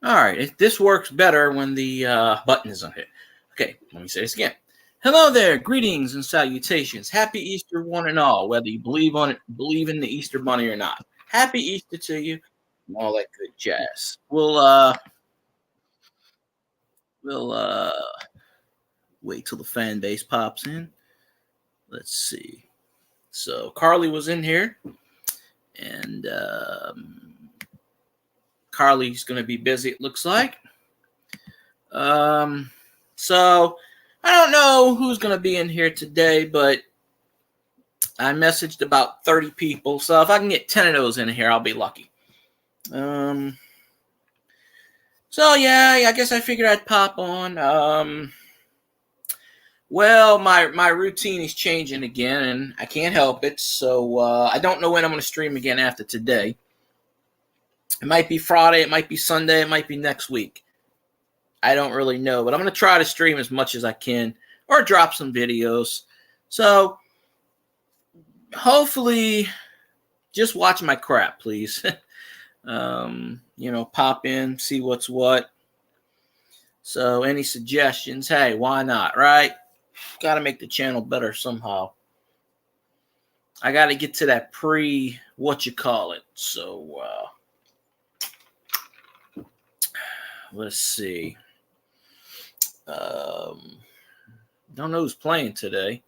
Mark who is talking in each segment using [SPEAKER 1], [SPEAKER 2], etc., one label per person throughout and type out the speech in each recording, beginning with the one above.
[SPEAKER 1] All right, this works better when the button is on hit. Okay, let me say this again. Hello there, greetings and salutations. Happy Easter, one and all, whether you believe in the Easter Bunny or not. Happy Easter to you, and all that good jazz. We'll wait till the fan base pops in. Let's see. So Carly was in here, and Carly's going to be busy. It looks like. So I don't know who's going to be in here today, but I messaged about 30 people. So if I can get 10 of those in here, I'll be lucky. So yeah, I guess I figured I'd pop on. Well, my routine is changing again, and I can't help it. So I don't know when I'm going to stream again after today. It might be Friday, it might be Sunday, it might be next week. I don't really know, but I'm going to try to stream as much as I can or drop some videos. So hopefully just watch my crap, please. Pop in, see what's what. So any suggestions? Hey, why not, right? Got to make the channel better somehow. I got to get to that what-you-call-it. So let's see. Don't know who's playing today.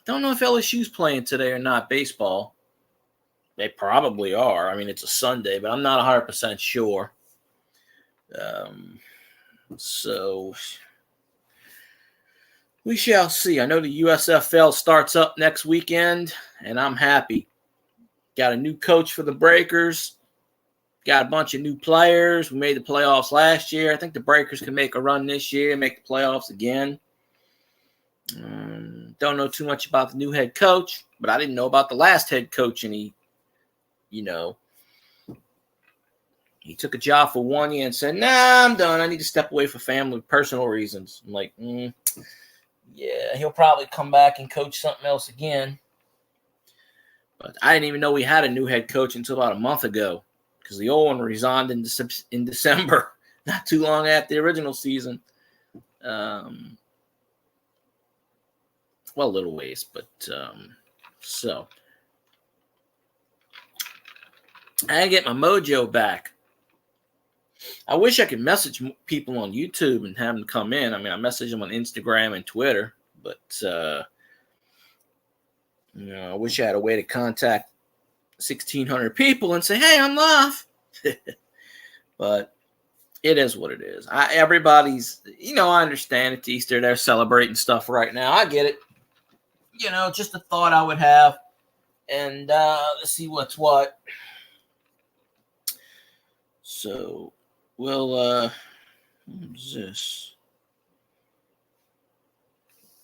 [SPEAKER 1] Don't know if LSU's playing today or not. Baseball. They probably are. I mean, it's a Sunday, but I'm not 100% sure. So we shall see. I know the USFL starts up next weekend, and I'm happy. Got a new coach for the Breakers. Got a bunch of new players. We made the playoffs last year. I think the Breakers can make a run this year and make the playoffs again. Don't know too much about the new head coach, but I didn't know about the last head coach, and he took a job for 1 year and said, nah, I'm done. I need to step away for family, personal reasons. I'm like, yeah, he'll probably come back and coach something else again. But I didn't even know we had a new head coach until about a month ago because the old one resigned in December, not too long after the original season. Well, a little ways, but so I get my mojo back. I wish I could message people on YouTube and have them come in. I mean, I message them on Instagram and Twitter, but I wish I had a way to contact 1,600 people and say, "Hey, I'm live." But it is what it is. Everybody's, I understand it's Easter. They're celebrating stuff right now. I get it. Just a thought I would have. And let's see what's what. So, what's this?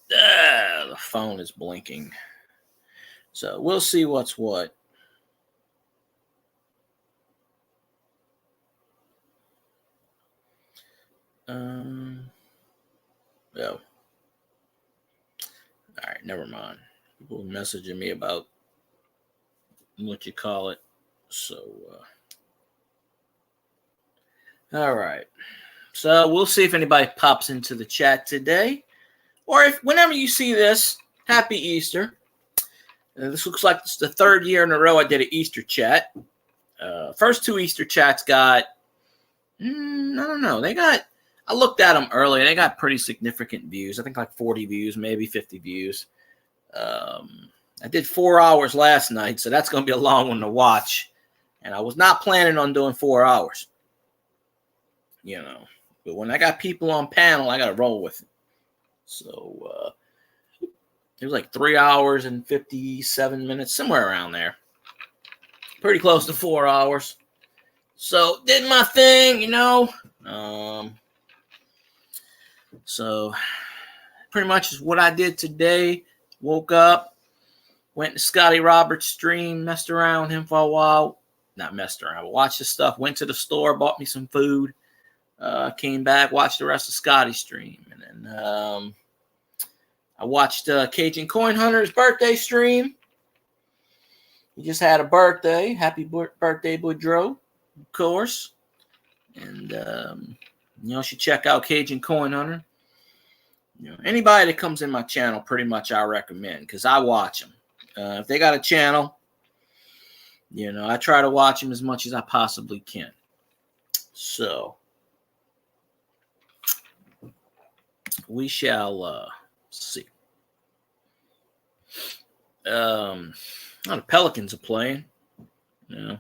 [SPEAKER 1] The phone is blinking. So, we'll see what's what. Oh. All right, never mind. People messaging me about what-you-call-it. So, all right. So we'll see if anybody pops into the chat today. Or if whenever you see this, happy Easter. This looks like it's the third year in a row I did an Easter chat. First two Easter chats got, I don't know. I looked at them earlier. They got pretty significant views. I think like 40 views, maybe 50 views. I did 4 hours last night, so that's going to be a long one to watch. And I was not planning on doing 4 hours. But when I got people on panel, I got to roll with it. So it was like 3 hours and 57 minutes, somewhere around there. Pretty close to 4 hours. So did my thing, So pretty much is what I did today. Woke up, went to Scotty Roberts' stream, messed around with him for a while. Not messed around, but watched his stuff. Went to the store, bought me some food. Came back, watched the rest of Scotty's stream. And then I watched Cajun Coin Hunter's birthday stream. He just had a birthday. Happy birthday, Boudreaux, of course. And, should check out Cajun Coin Hunter. Anybody that comes in my channel, pretty much I recommend because I watch them. If they got a channel, I try to watch them as much as I possibly can. So we shall see. The Pelicans are playing. And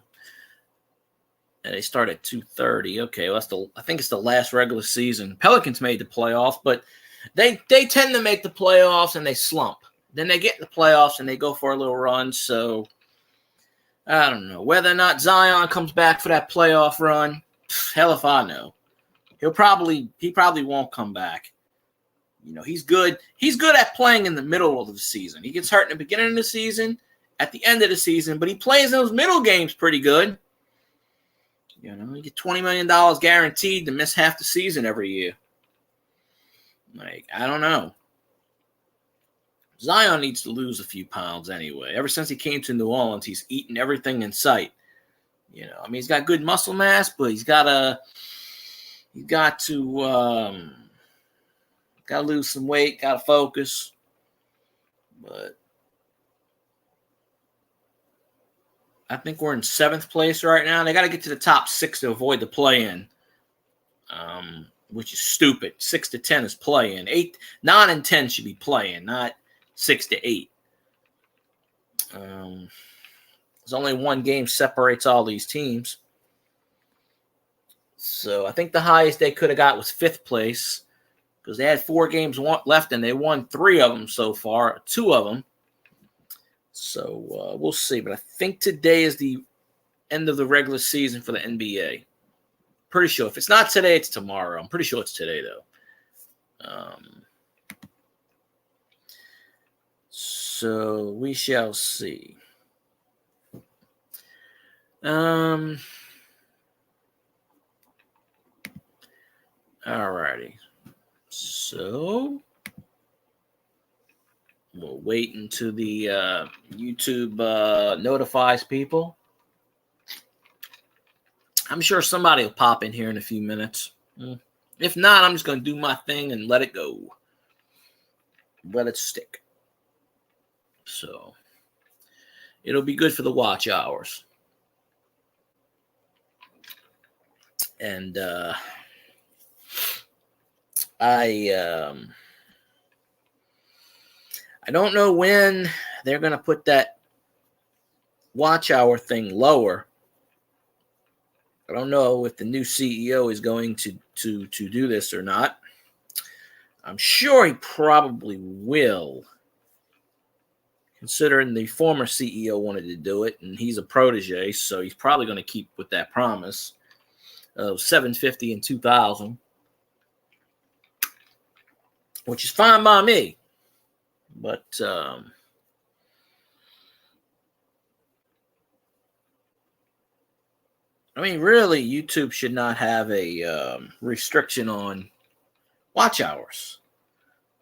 [SPEAKER 1] they start at 2:30. Okay, well, I think it's the last regular season. Pelicans made the playoffs, but they tend to make the playoffs and they slump. Then they get in the playoffs and they go for a little run. So I don't know whether or not Zion comes back for that playoff run. Hell if I know. He probably won't come back. He's good. He's good at playing in the middle of the season. He gets hurt in the beginning of the season, at the end of the season, but he plays those middle games pretty good. You get $20 million guaranteed to miss half the season every year. I don't know. Zion needs to lose a few pounds anyway. Ever since he came to New Orleans, he's eaten everything in sight. He's got good muscle mass, but he's got to lose some weight, got to focus. But I think we're in 7th place right now. They got to get to the top 6 to avoid the play-in, which is stupid. 6 to 10 is play-in. 8, 9, and 10 should be play-in, not 6 to 8. There's only one game separates all these teams. So I think the highest they could have got was 5th place because they had 4 games left and they won 3 of them so far, 2 of them. So we'll see. But I think today is the end of the regular season for the NBA. Pretty sure. If it's not today, it's tomorrow. I'm pretty sure it's today, though. So we shall see. Alrighty. So we'll wait until the YouTube notifies people. I'm sure somebody will pop in here in a few minutes. If not, I'm just going to do my thing and let it go. Let it stick. So it'll be good for the watch hours. And I don't know when they're going to put that watch hour thing lower. I don't know if the new CEO is going to do this or not. I'm sure he probably will, considering the former CEO wanted to do it, and he's a protege, so he's probably going to keep with that promise of $750 in 2000, which is fine by me. But really, YouTube should not have a restriction on watch hours.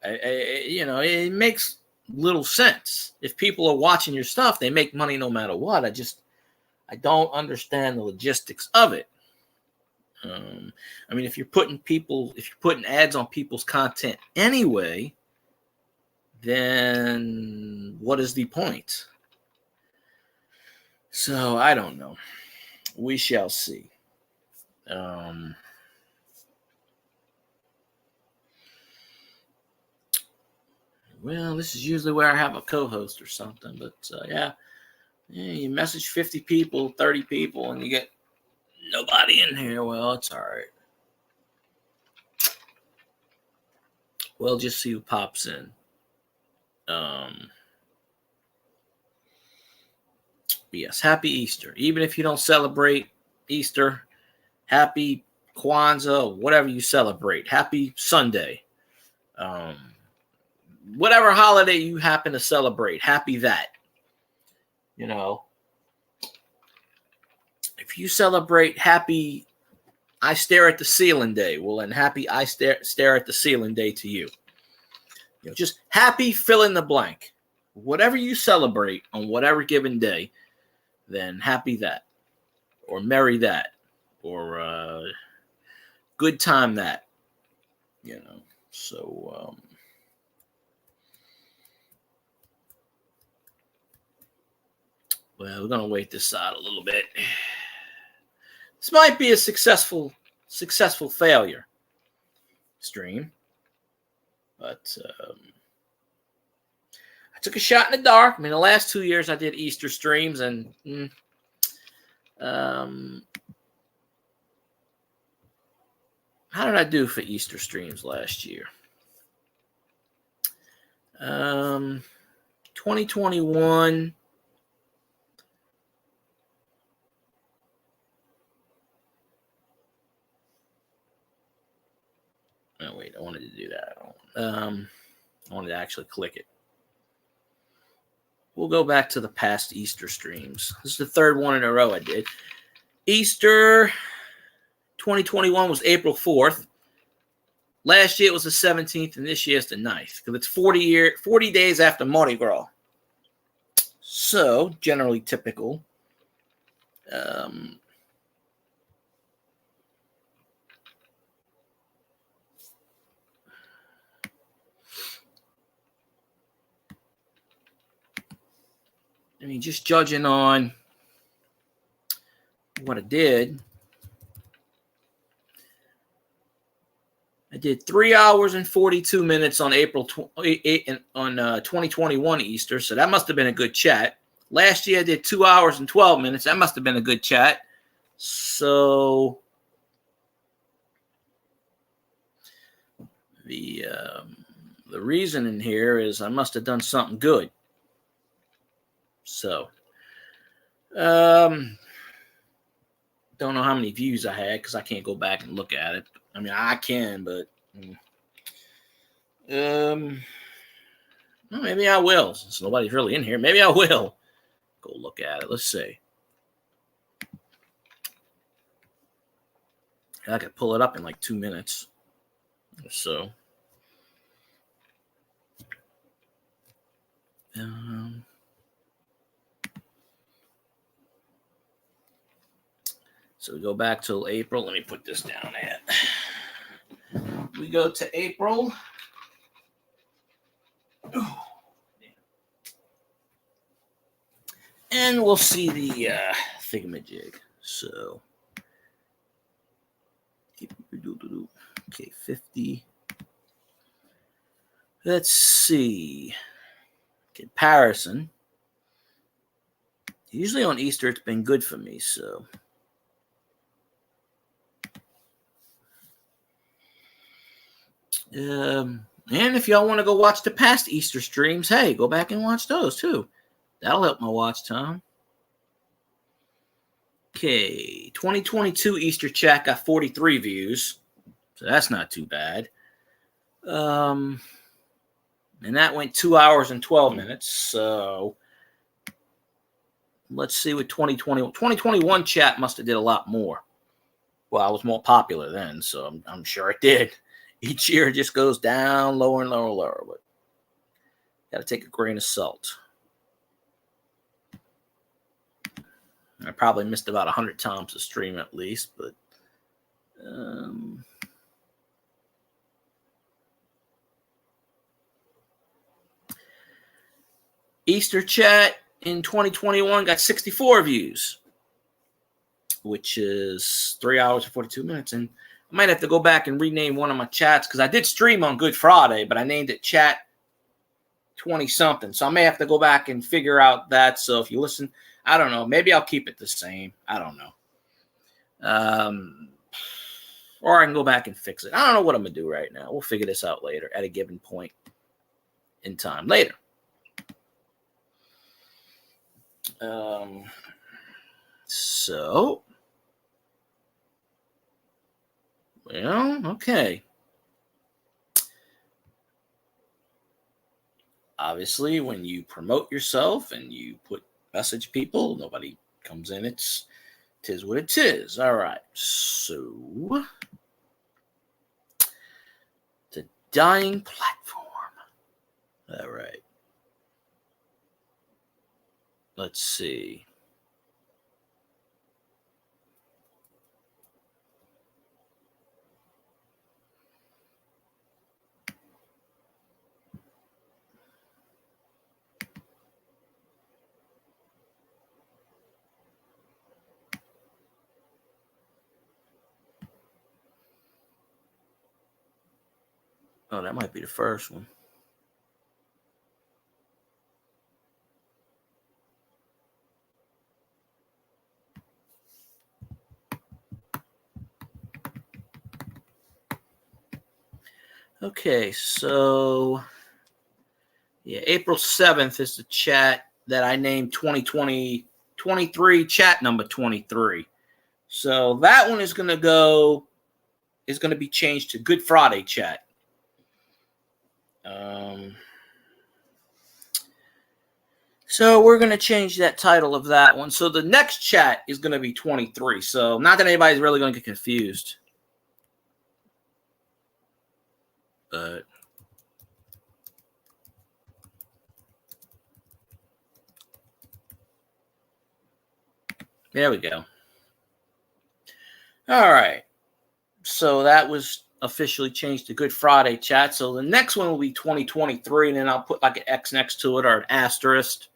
[SPEAKER 1] It makes little sense. If people are watching your stuff, they make money no matter what. I don't understand the logistics of it. If you're putting ads on people's content anyway, then what is the point? So I don't know. We shall see. Well, this is usually where I have a co-host or something, but yeah, you message 50 people, 30 people, and you get nobody in here. Well, it's all right. We'll just see who pops in. Yes, happy Easter. Even if you don't celebrate Easter, happy Kwanzaa, whatever you celebrate. Happy Sunday. Whatever holiday you happen to celebrate, happy that. If you celebrate happy I stare at the ceiling day, well, then happy I stare at the ceiling day to you. Just happy fill in the blank. Whatever you celebrate on whatever given day, then happy that, or merry that, or good time that, you know. So well, we're gonna wait this out a little bit. This might be a successful failure stream, but I took a shot in the dark. I mean, the last 2 years I did Easter streams, and how did I do for Easter streams last year? 2021. Oh, wait, I wanted to do that. I wanted to actually click it. We'll go back to the past Easter streams. This is the third one in a row I did. Easter 2021 was April 4th. Last year it was the 17th, and this year it's the 9th, because it's 40 days after Mardi Gras. So, generally typical. I mean, just judging on what I did, I did 3 hours and 42 minutes on April 2021 Easter, so that must have been a good chat. Last year I did 2 hours and 12 minutes. That must have been a good chat. So the reason in here is I must have done something good. So, don't know how many views I had because I can't go back and look at it. I mean, I can, but well, maybe I will. Since nobody's really in here, maybe I will go look at it. Let's see. I could pull it up in like 2 minutes or so. So we go back till April. Let me put this down at. We go to April. And we'll see the thingamajig. So, okay, 50. Let's see. Comparison. Usually on Easter, it's been good for me, so. And if y'all want to go watch the past Easter streams, hey, go back and watch those too. That'll help my watch time. Okay, 2022 Easter chat got 43 views, so that's not too bad. And that went 2 hours and 12 minutes. So let's see what 2021 chat must have did a lot more. Well, I was more popular then, so I'm sure it did. Each year it just goes down lower and lower and lower, but got to take a grain of salt. I probably missed about 100 times a stream at least, but Easter chat in 2021 got 64 views, which is 3 hours and 42 minutes. And I might have to go back and rename one of my chats because I did stream on Good Friday, but I named it Chat 20-something. So I may have to go back and figure out that. So if you listen, I don't know. Maybe I'll keep it the same. I don't know. Or I can go back and fix it. I don't know what I'm going to do right now. We'll figure this out later at a given point in time later. So, well, okay. Obviously, when you promote yourself and you message people, nobody comes in. Tis what it is. All right. So, the dying platform. All right. Let's see. Oh, that might be the first one. Okay, so yeah, April 7th is the chat that I named 2023 chat number 23. So that one is going to be changed to Good Friday chat. So we're going to change that title of that one. So the next chat is going to be 23. So not that anybody's really going to get confused. But there we go. All right. So that was officially changed to Good Friday chat. So the next one will be 2023, and then I'll put like an X next to it or an asterisk,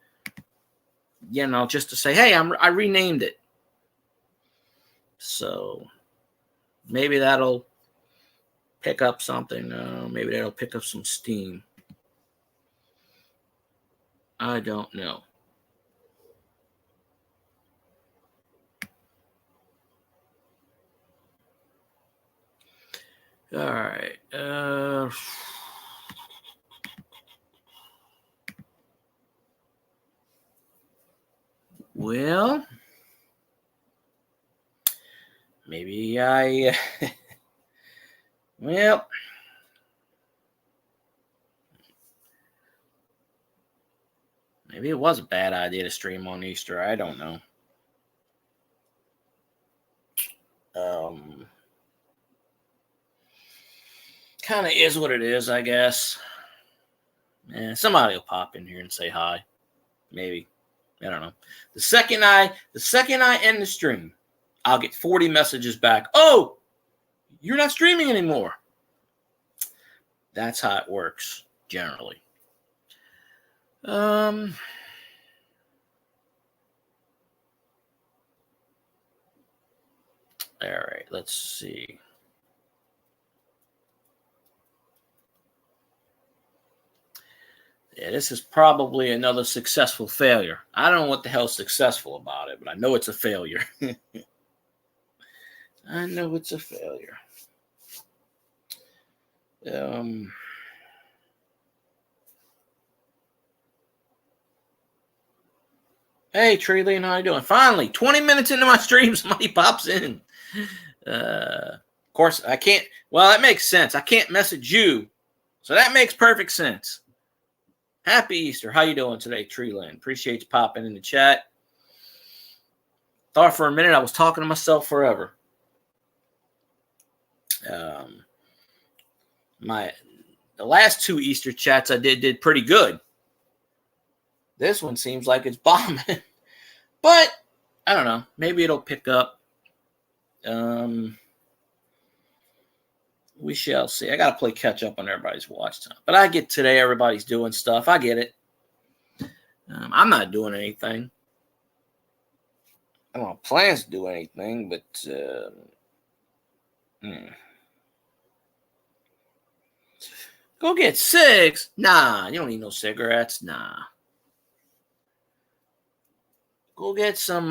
[SPEAKER 1] you know, just to say, hey, I renamed it. So maybe that'll pick up something. Maybe that'll pick up some steam. I don't know. All right. Well, maybe well, maybe it was a bad idea to stream on Easter. I don't know. Kind of is what it is, I guess. Somebody will pop in here and say hi. Maybe. I don't know. The second I end the stream, I'll get 40 messages back. Oh, you're not streaming anymore. That's how it works, generally. All right, let's see. Yeah, this is probably another successful failure. I don't know what the hell's successful about it, but I know it's a failure. I know it's a failure. Hey, Treeline, how you doing? Finally, 20 minutes into my stream, somebody pops in. Of course, I can't. Well, that makes sense. I can't message you, so that makes perfect sense. Happy Easter. How you doing today, Treeland? Appreciate you popping in the chat. Thought for a minute I was talking to myself forever. The last two Easter chats I did pretty good. This one seems like it's bombing. But I don't know. Maybe it'll pick up. We shall see. I got to play catch up on everybody's watch time. But I get today everybody's doing stuff. I get it. I'm not doing anything. I don't have plans to do anything, but go get 6. Nah, you don't need no cigarettes. Nah. Go get some,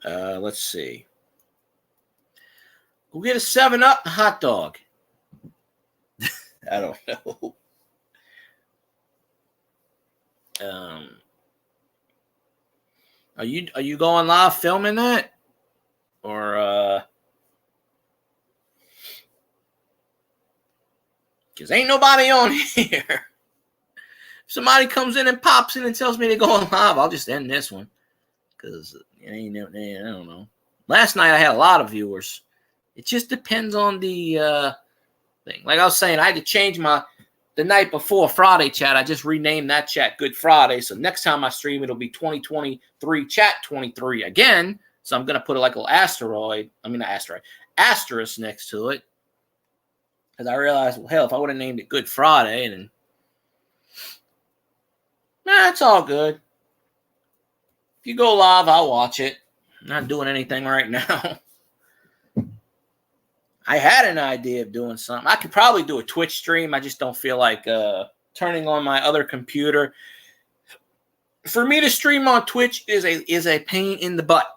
[SPEAKER 1] let's see. Go get a 7-Up hot dog. I don't know. Are you going live filming that? Or because ain't nobody on here. If somebody comes in and pops in and tells me they're going live, I'll just end this one. Because I don't know. Last night I had a lot of viewers. It just depends on the thing. Like I was saying, I had to change the night before Friday chat. I just renamed that chat Good Friday. So next time I stream, it'll be 2023 chat 23 again. So I'm going to put like a little asterisk next to it. Because I realized, well, hell, if I would have named it Good Friday, then it's all good. If you go live, I'll watch it. I'm not doing anything right now. I had an idea of doing something. I could probably do a Twitch stream. I just don't feel like turning on my other computer. For me to stream on Twitch is a pain in the butt.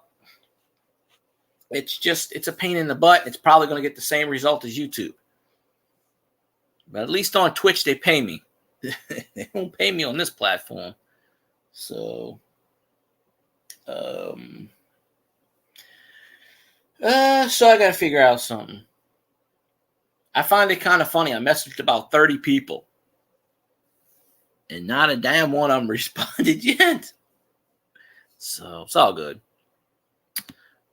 [SPEAKER 1] It's a pain in the butt. It's probably going to get the same result as YouTube. But at least on Twitch, they pay me. They won't pay me on this platform. So, so I got to figure out something. I find it kind of funny. I messaged about 30 people, and not a damn one of them responded yet. So it's all good.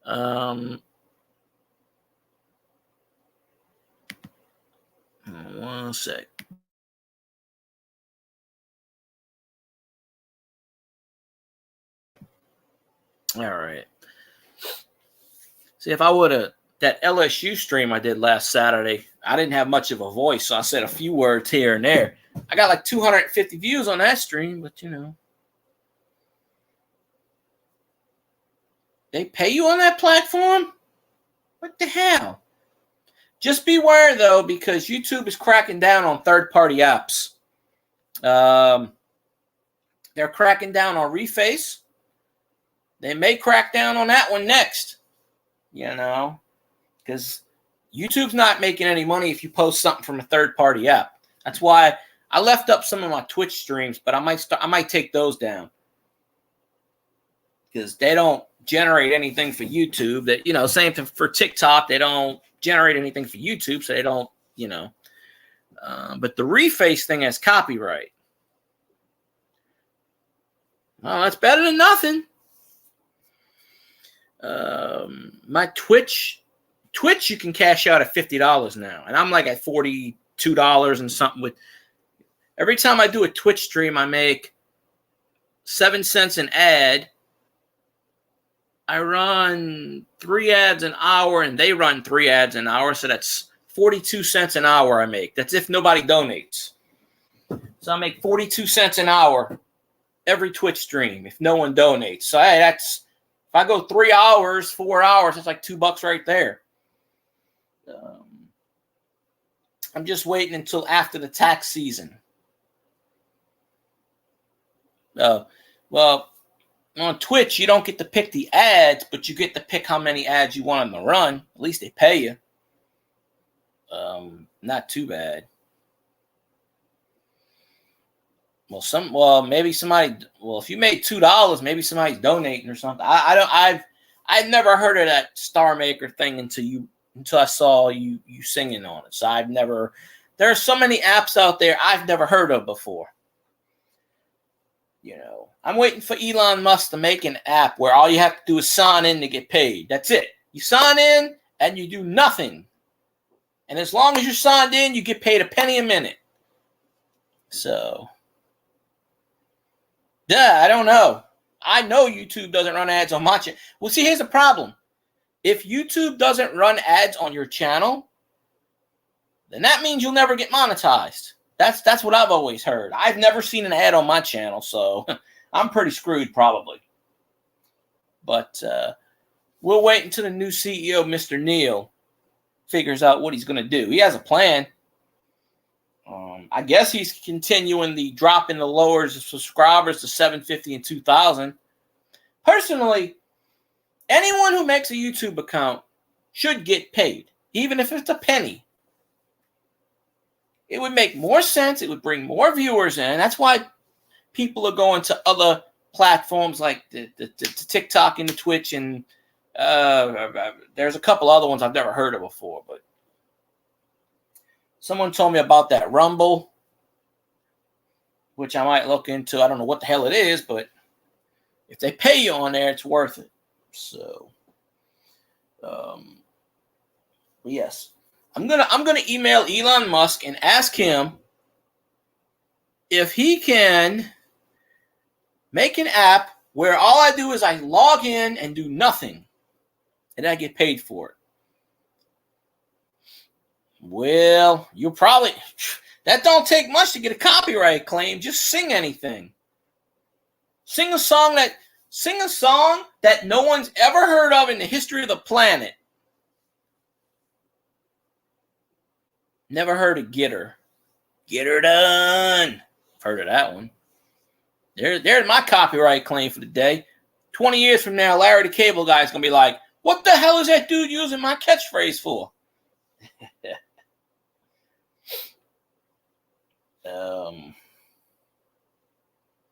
[SPEAKER 1] One sec. All right. See, if I would have, that LSU stream I did last Saturday, I didn't have much of a voice, so I said a few words here and there. I got like 250 views on that stream, but you know. They pay you on that platform? What the hell? Just beware, though, because YouTube is cracking down on third-party apps. They're cracking down on Reface. They may crack down on that one next, you know, because YouTube's not making any money if you post something from a third-party app. That's why I left up some of my Twitch streams, but I might take those down because they don't generate anything for YouTube. That, you know, same thing for TikTok. They don't generate anything for YouTube, so they don't, you know. But the Reface thing has copyright. Well, that's better than nothing. My Twitch, you can cash out at $50 now, and I'm like at $42 and something. With every time I do a Twitch stream, I make 7 cents an ad. I run 3 ads an hour, and they run 3 ads an hour, so that's 42 cents an hour I make. That's if nobody donates. So I make 42 cents an hour every Twitch stream if no one donates. So hey, that's, if I go 3 hours, 4 hours, that's like $2 right there. I'm just waiting until after the tax season. Well, on Twitch, you don't get to pick the ads, but you get to pick how many ads you want them to run. At least they pay you. Not too bad. Maybe somebody. Well, if you made $2, maybe somebody's donating or something. I've never heard of that Star Maker thing until I saw you singing on it. So I've never. There are so many apps out there I've never heard of before. You know, I'm waiting for Elon Musk to make an app where all you have to do is sign in to get paid. That's it. You sign in and you do nothing. And as long as you're signed in, you get paid a penny a minute. So, I don't know. I know YouTube doesn't run ads on my channel. Well, see, here's the problem. If YouTube doesn't run ads on your channel, then that means you'll never get monetized. That's what I've always heard. I've never seen an ad on my channel, so I'm pretty screwed probably. But we'll wait until the new CEO, Mr. Neil, figures out what he's going to do. He has a plan. I guess he's continuing the drop in the lowers of subscribers to 750 and 2,000. Personally, anyone who makes a YouTube account should get paid, even if it's a penny. It would make more sense. It would bring more viewers in. That's why people are going to other platforms like the TikTok and the Twitch, and there's a couple other ones I've never heard of before. But someone told me about that Rumble, which I might look into. I don't know what the hell it is, but if they pay you on there, it's worth it. So, yes. I'm gonna email Elon Musk and ask him if he can make an app where all I do is I log in and do nothing, and I get paid for it. Well, that don't take much to get a copyright claim. Just sing anything. Sing a song that no one's ever heard of in the history of the planet. Never heard of Get Her. Get Her Done. I've heard of that one. There's my copyright claim for the day. 20 years from now, Larry the Cable Guy is going to be like, what the hell is that dude using my catchphrase for?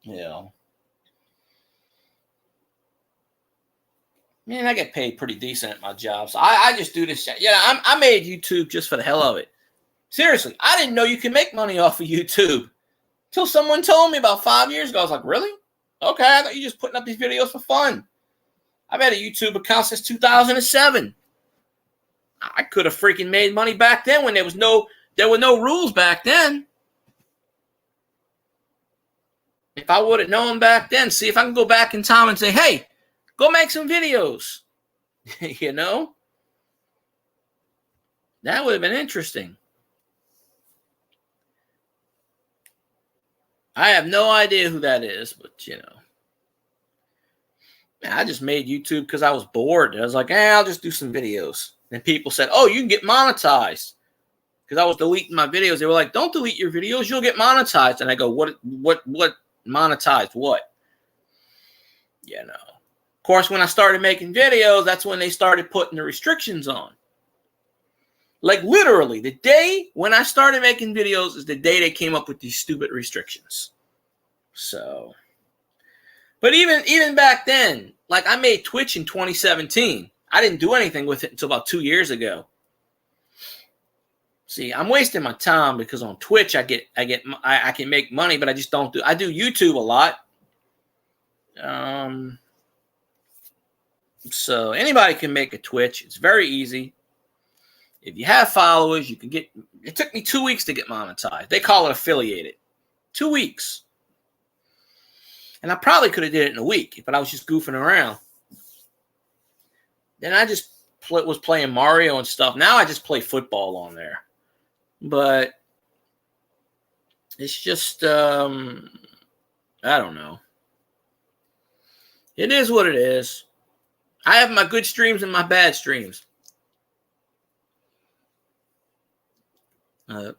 [SPEAKER 1] Yeah. Man, I get paid pretty decent at my job, so I just do this. Yeah, I made YouTube just for the hell of it. Seriously, I didn't know you can make money off of YouTube until someone told me about 5 years ago. I was like, really? Okay, I thought you just putting up these videos for fun. I've had a YouTube account since 2007. I could have freaking made money back then when there were no rules back then. If I would have known back then, see if I can go back in time and say, hey, go make some videos. You know? That would have been interesting. I have no idea who that is, but you know. Man, I just made YouTube because I was bored. I was like, I'll just do some videos. And people said, oh, you can get monetized. Because I was deleting my videos. They were like, don't delete your videos, you'll get monetized. And I go, what monetized what? You know. Of course, when I started making videos, that's when they started putting the restrictions on. Like literally, the day when I started making videos is the day they came up with these stupid restrictions. So, but even back then, like I made Twitch in 2017. I didn't do anything with it until about 2 years ago. See, I'm wasting my time because on Twitch I can make money, but I just don't do. I do YouTube a lot. So anybody can make a Twitch. It's very easy. If you have followers, you can get. It took me 2 weeks to get monetized. They call it affiliated. 2 weeks. And I probably could have did it in a week, but I was just goofing around. Then I just was playing Mario and stuff. Now I just play football on there. But it's just, I don't know. It is what it is. I have my good streams and my bad streams. I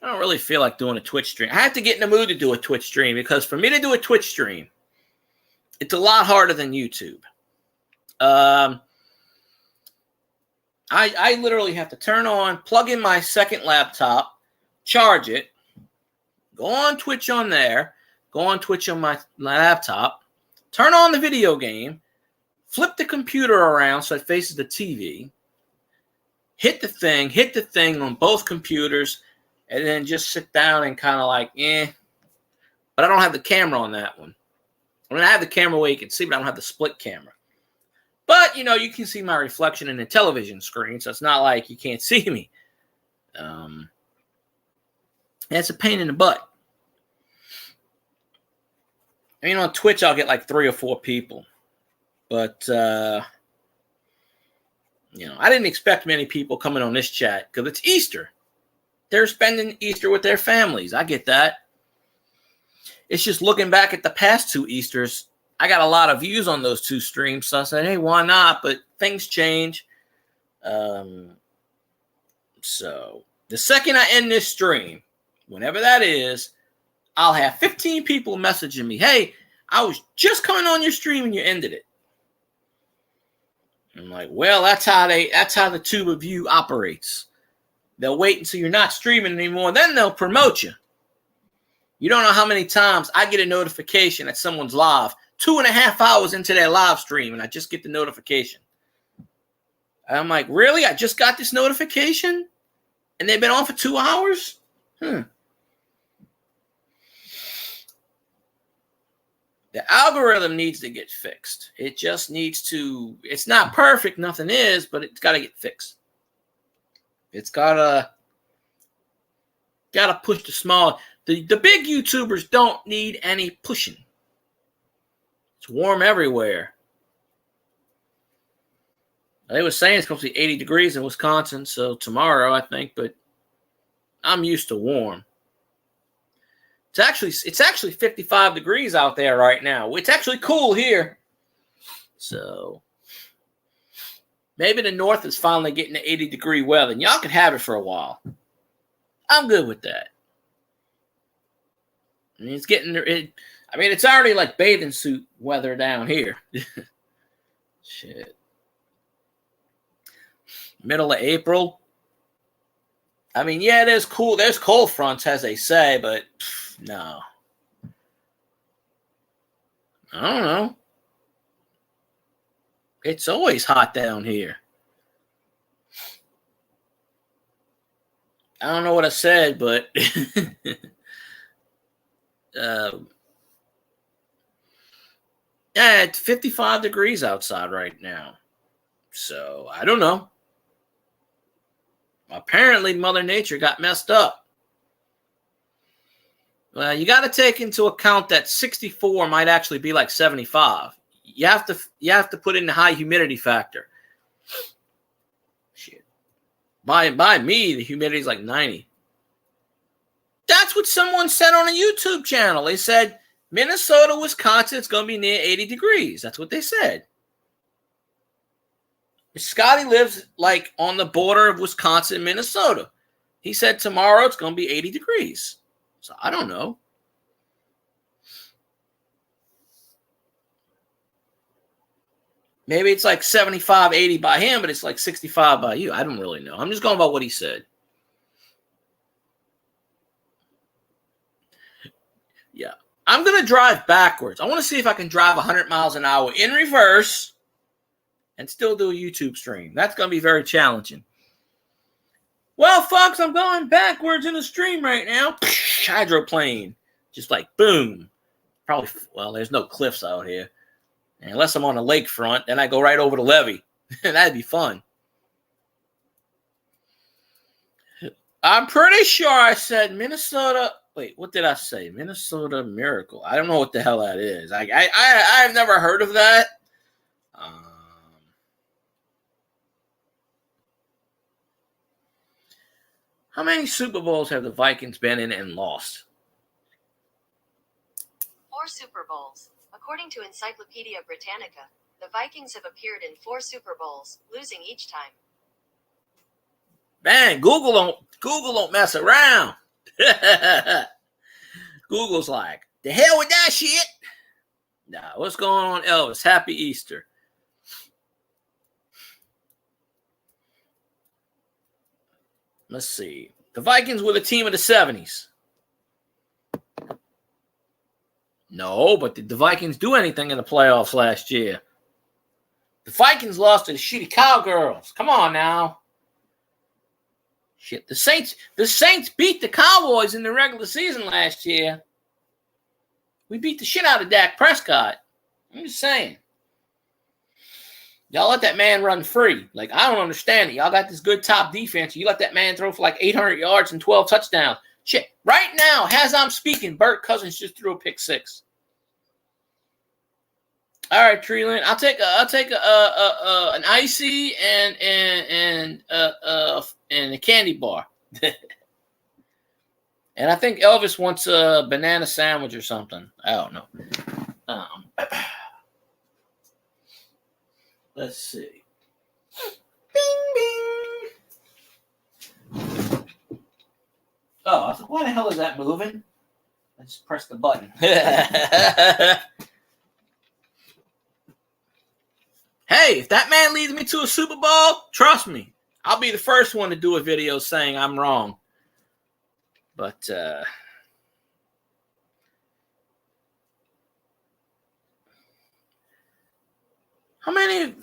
[SPEAKER 1] don't really feel like doing a Twitch stream. I have to get in the mood to do a Twitch stream because for me to do a Twitch stream, it's a lot harder than YouTube. I literally have to plug in my second laptop, charge it, go on Twitch on there, go on Twitch on my laptop, turn on the video game, flip the computer around so it faces the TV, hit the thing on both computers, and then just sit down and kind of like, But I don't have the camera on that one. I mean, I have the camera where you can see, but I don't have the split camera. But, you know, you can see my reflection in the television screen, so it's not like you can't see me. It's a pain in the butt. I mean, on Twitch, I'll get like 3 or 4 people. But, you know, I didn't expect many people coming on this chat because it's Easter. They're spending Easter with their families. I get that. It's just looking back at the past 2 Easters, I got a lot of views on those 2 streams. So I said, hey, why not? But things change. So the second I end this stream, whenever that is, I'll have 15 people messaging me, hey, I was just coming on your stream and you ended it. I'm like, well, that's how the tube of you operates. They'll wait until you're not streaming anymore. Then they'll promote you. You don't know how many times I get a notification that someone's live 2.5 hours into their live stream, and I just get the notification. I'm like, really? I just got this notification? And they've been on for 2 hours? The algorithm needs to get fixed. It just needs to, it's not perfect, nothing is, but it's got to get fixed. It's gotta push the small. The big YouTubers don't need any pushing. It's warm everywhere. They were saying it's supposed to be 80 degrees in Wisconsin, so tomorrow, I think, but I'm used to warm. It's actually 55 degrees out there right now. It's actually cool here. So Maybe the North is finally getting the 80-degree weather, and y'all can have it for a while. I'm good with that. I mean, it's already like bathing suit weather down here. Shit. Middle of April. I mean, yeah, there's cold fronts, as they say, but no. I don't know. It's always hot down here. I don't know what I said, but yeah, it's 55 degrees outside right now. So I don't know. Apparently, Mother Nature got messed up. Well, you got to take into account that 64 might actually be like 75. You have to put in the high humidity factor. Shit. By me, the humidity is like 90. That's what someone said on a YouTube channel. They said Minnesota, Wisconsin, it's going to be near 80 degrees. That's what they said. Scotty lives like on the border of Wisconsin and Minnesota. He said tomorrow it's going to be 80 degrees. So I don't know. Maybe it's like 75, 80 by him, but it's like 65 by you. I don't really know. I'm just going by what he said. Yeah. I'm going to drive backwards. I want to see if I can drive 100 miles an hour in reverse and still do a YouTube stream. That's going to be very challenging. Well, folks, I'm going backwards in the stream right now. Hydroplane. Just like boom. Probably, well, there's no cliffs out here. And unless I'm on a lakefront, then I go right over the levee. That'd be fun. I'm pretty sure I said Minnesota. Wait, what did I say? Minnesota Miracle. I don't know what the hell that is. I've never heard of that. How many Super Bowls have the Vikings been in and lost?
[SPEAKER 2] 4 Super Bowls. According to Encyclopedia Britannica, the Vikings have appeared in 4 Super Bowls, losing each time.
[SPEAKER 1] Man, Google don't mess around. Google's like, the hell with that shit. Nah, what's going on, Elvis? Happy Easter. Let's see. The Vikings were the team of the 70s. No, but did the Vikings do anything in the playoffs last year? The Vikings lost to the shitty Cowgirls. Come on now. Shit, the Saints beat the Cowboys in the regular season last year. We beat the shit out of Dak Prescott. I'm just saying. Y'all let that man run free. Like, I don't understand it. Y'all got this good top defense. You let that man throw for like 800 yards and 12 touchdowns. Shit, right now, as I'm speaking, Burt Cousins just threw a pick 6. All right, Treeland, I'll take an icy and a candy bar. And I think Elvis wants a banana sandwich or something. I don't know. Let's see. Bing, bing. Oh, I was like, why the hell is that moving? I just pressed the button. Hey, if that man leads me to a Super Bowl, trust me, I'll be the first one to do a video saying I'm wrong. But how many?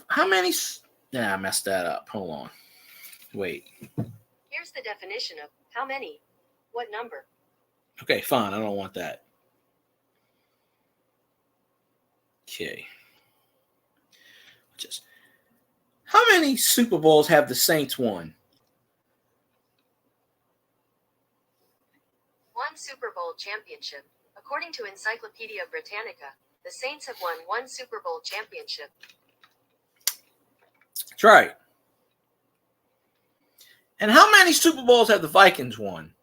[SPEAKER 1] Nah, I messed that up. Hold on. Wait.
[SPEAKER 2] Here's the definition of how many. What number?
[SPEAKER 1] Okay, fine. I don't want that. Okay. Just how many Super Bowls have the Saints won?
[SPEAKER 2] 1 Super Bowl championship. According to Encyclopedia Britannica, the Saints have won 1 Super Bowl championship.
[SPEAKER 1] That's right. And how many Super Bowls have the Vikings won?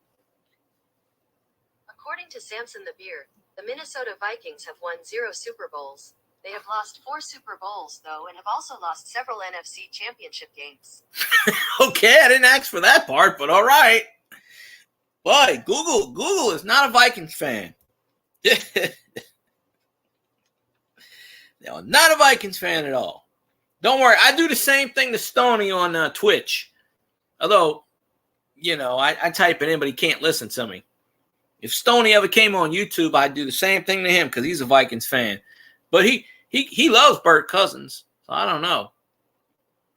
[SPEAKER 2] According to Samson the Beard, the Minnesota Vikings have won 0 Super Bowls. They have lost 4 Super Bowls, though, and have also lost several NFC Championship games.
[SPEAKER 1] Okay, I didn't ask for that part, but all right. Boy, Google is not a Vikings fan. No, not a Vikings fan at all. Don't worry, I do the same thing to Stoney on Twitch. Although, I type it in, but he can't listen to me. If Stoney ever came on YouTube, I'd do the same thing to him because he's a Vikings fan. But he loves Burt Cousins, so I don't know.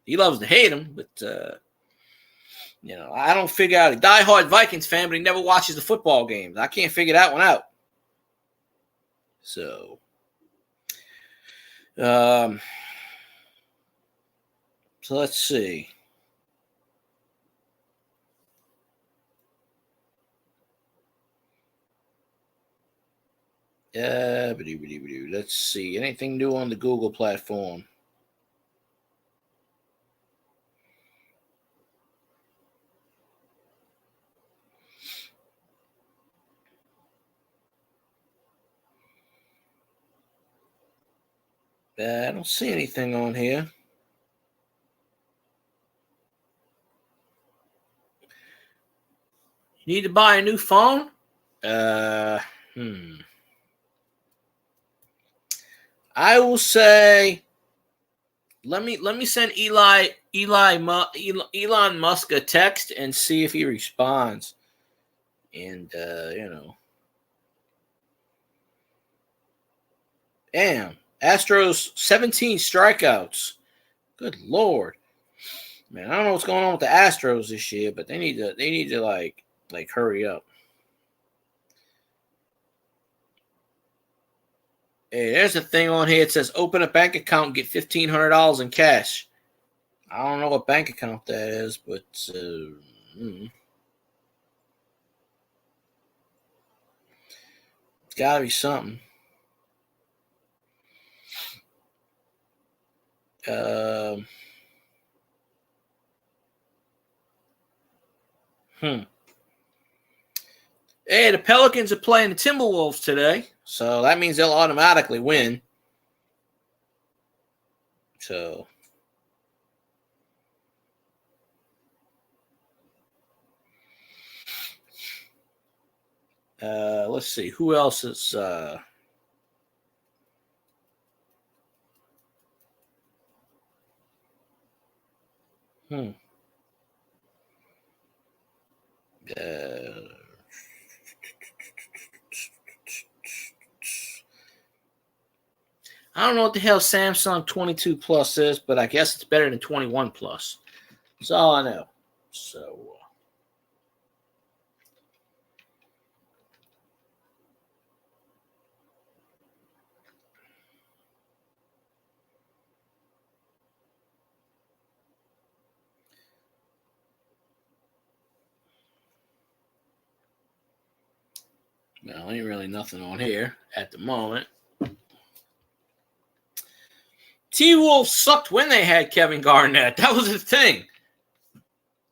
[SPEAKER 1] He loves to hate him, but I don't figure out a diehard Vikings fan, but he never watches the football games. I can't figure that one out. So, so let's see. Let's see. Anything new on the Google platform? I don't see anything on here. You need to buy a new phone? I will say, let me send Elon Musk a text and see if he responds. And damn, Astros 17 strikeouts. Good Lord, man! I don't know what's going on with the Astros this year, but they need to like hurry up. Hey, there's a thing on here. It says open a bank account and get $1,500 in cash. I don't know what bank account that is, but it's got to be something. Hey, the Pelicans are playing the Timberwolves today, so that means they'll automatically win. So, let's see. Who else is... I don't know what the hell Samsung 22 Plus is, but I guess it's better than 21 Plus. That's all I know. So, well, ain't really nothing on here at the moment. T-Wolves sucked when they had Kevin Garnett. That was the thing.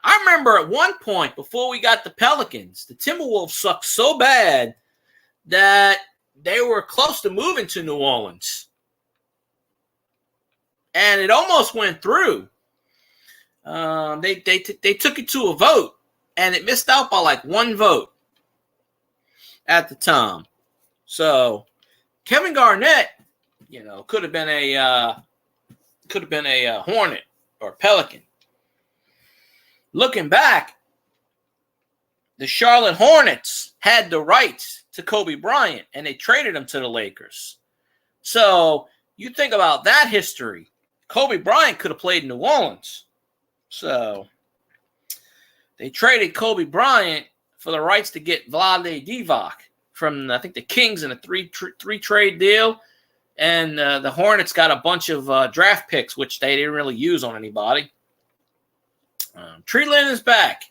[SPEAKER 1] I remember at one point before we got the Pelicans, the Timberwolves sucked so bad that they were close to moving to New Orleans. And it almost went through. They took it to a vote, and it missed out by like one vote at the time. So Kevin Garnett, could have been a Hornet or a Pelican. Looking back, the Charlotte Hornets had the rights to Kobe Bryant, and they traded him to the Lakers. So you think about that history. Kobe Bryant could have played in New Orleans. So they traded Kobe Bryant for the rights to get Vlade Divac from, I think, the Kings in a three-trade deal. And the Hornets got a bunch of draft picks, which they didn't really use on anybody. Treeland is back.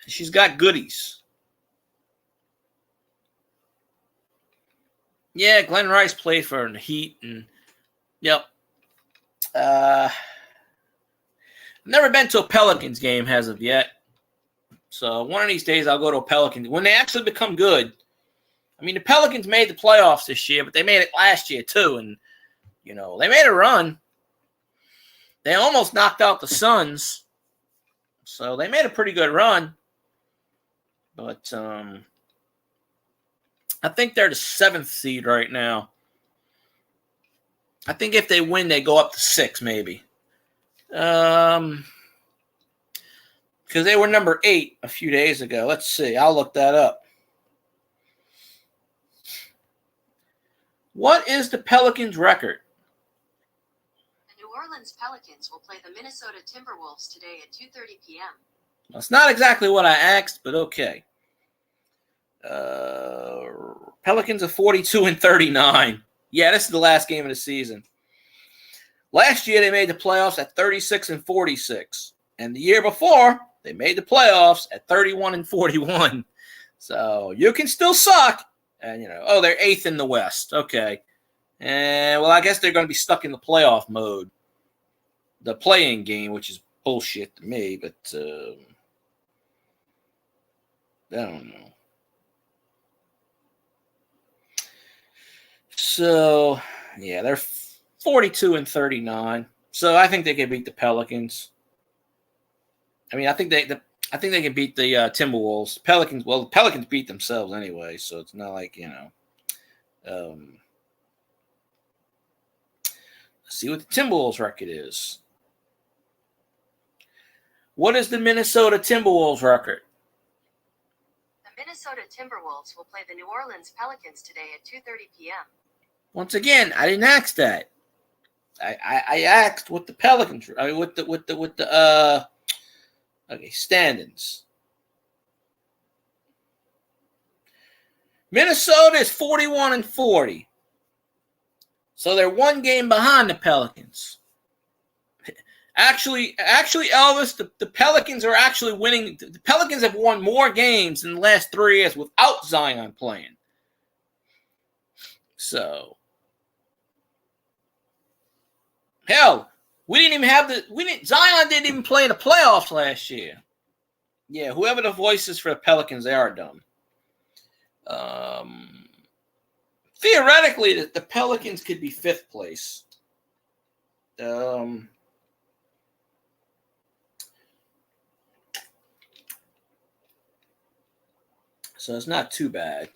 [SPEAKER 1] She's got goodies. Yeah, Glenn Rice played for the Heat. And yep. Never been to a Pelicans game as of yet. So one of these days I'll go to a Pelicans. When they actually become good, I mean, the Pelicans made the playoffs this year, but they made it last year too. And, they made a run. They almost knocked out the Suns. So they made a pretty good run. But I think they're the 7th seed right now. I think if they win, they go up to 6 maybe. Because they were number 8 a few days ago. Let's see. I'll look that up. What is the Pelicans' record?
[SPEAKER 2] The New Orleans Pelicans will play the Minnesota Timberwolves today at 2:30 p.m.
[SPEAKER 1] Well, it's not exactly what I asked, but okay. Pelicans are 42-39. Yeah, this is the last game of the season. Last year, they made the playoffs at 36-46. And the year before, they made the playoffs at 31-41. So you can still suck. And, they're 8th in the West. Okay. And, well, I guess they're going to be stuck in the playoff mode. The play-in game, which is bullshit to me, but I don't know. So, yeah, they're 42-39. So I think they can beat the Pelicans. I mean, I think they can beat the Timberwolves. Pelicans. Well, the Pelicans beat themselves anyway, so it's not like Let's see what the Timberwolves record is. What is the Minnesota Timberwolves record?
[SPEAKER 2] The Minnesota Timberwolves will play the New Orleans Pelicans today at 2:30 p.m.
[SPEAKER 1] Once again, I didn't ask that. I asked what the Pelicans. I mean, with the standings. Minnesota is 41-40. So they're 1 game behind the Pelicans. Actually, Elvis, the Pelicans are actually winning. The Pelicans have won more games in the last 3 years without Zion playing. So, hell, Zion didn't even play in the playoffs last year. Yeah, whoever the voice is for the Pelicans, they are dumb. Theoretically, the Pelicans could be 5th place. So it's not too bad.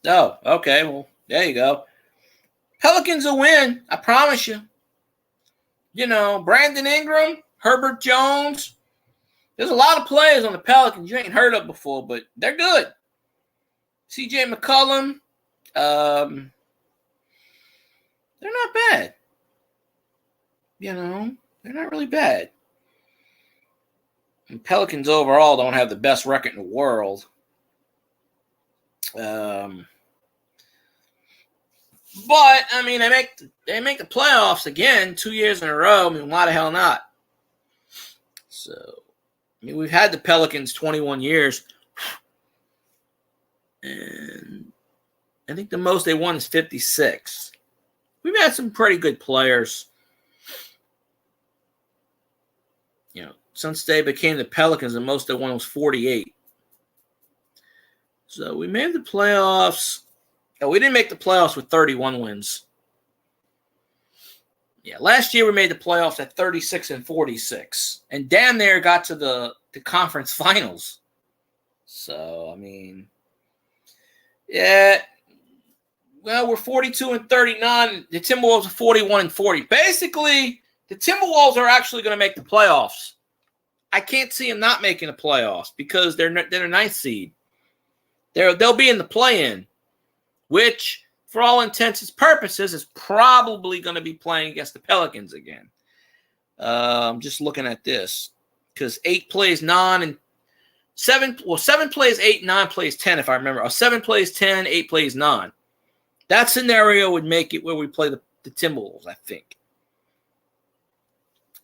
[SPEAKER 1] Oh, okay. Well, there you go. Pelicans will win. I promise you. Brandon Ingram, Herbert Jones. There's a lot of players on the Pelicans you ain't heard of before, but they're good. CJ McCollum. They're not bad. They're not really bad. And Pelicans overall don't have the best record in the world. But I mean, they make the playoffs again 2 years in a row. I mean, why the hell not? So, I mean, we've had the Pelicans 21 years, and I think the most they won is 56. We've had some pretty good players. Since they became the Pelicans, the most they won was 48. So we made the playoffs. Oh, we didn't make the playoffs with 31 wins. Yeah, last year we made the playoffs at 36-46, and damn near got to the conference finals. So I mean, yeah. Well, we're 42-39. The Timberwolves are 41-40. Basically, the Timberwolves are actually going to make the playoffs. I can't see them not making the playoffs because they're a 9th seed. They'll be in the play-in, which, for all intents and purposes, is probably going to be playing against the Pelicans again. I'm just looking at this because 8 plays 9 and 7. Well, 7 plays 8, 9 plays 10, if I remember. Or 7 plays 10, 8 plays 9. That scenario would make it where we play the Timberwolves, I think.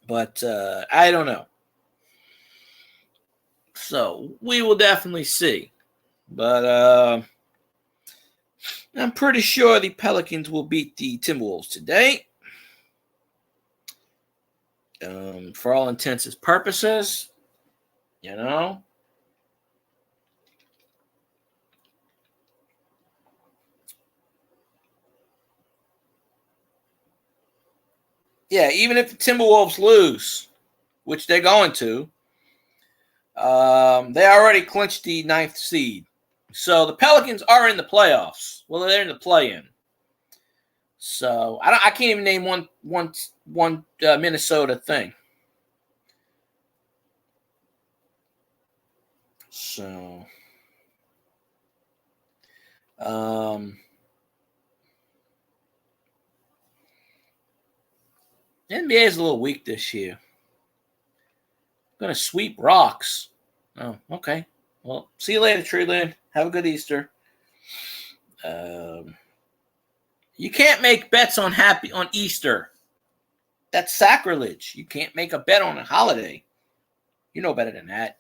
[SPEAKER 1] But I don't know. So we will definitely see. But I'm pretty sure the Pelicans will beat the Timberwolves today. For all intents and purposes. You know? Yeah, even if the Timberwolves lose, which they're going to, they already clinched the 9th seed. So the Pelicans are in the playoffs. Well, they're in the play-in. So I can't even name one Minnesota thing. So the NBA is a little weak this year. Going to sweep rocks. Oh, okay. Well, see you later, Treeland. Have a good Easter. You can't make bets on Easter. That's sacrilege. You can't make a bet on a holiday. You know better than that.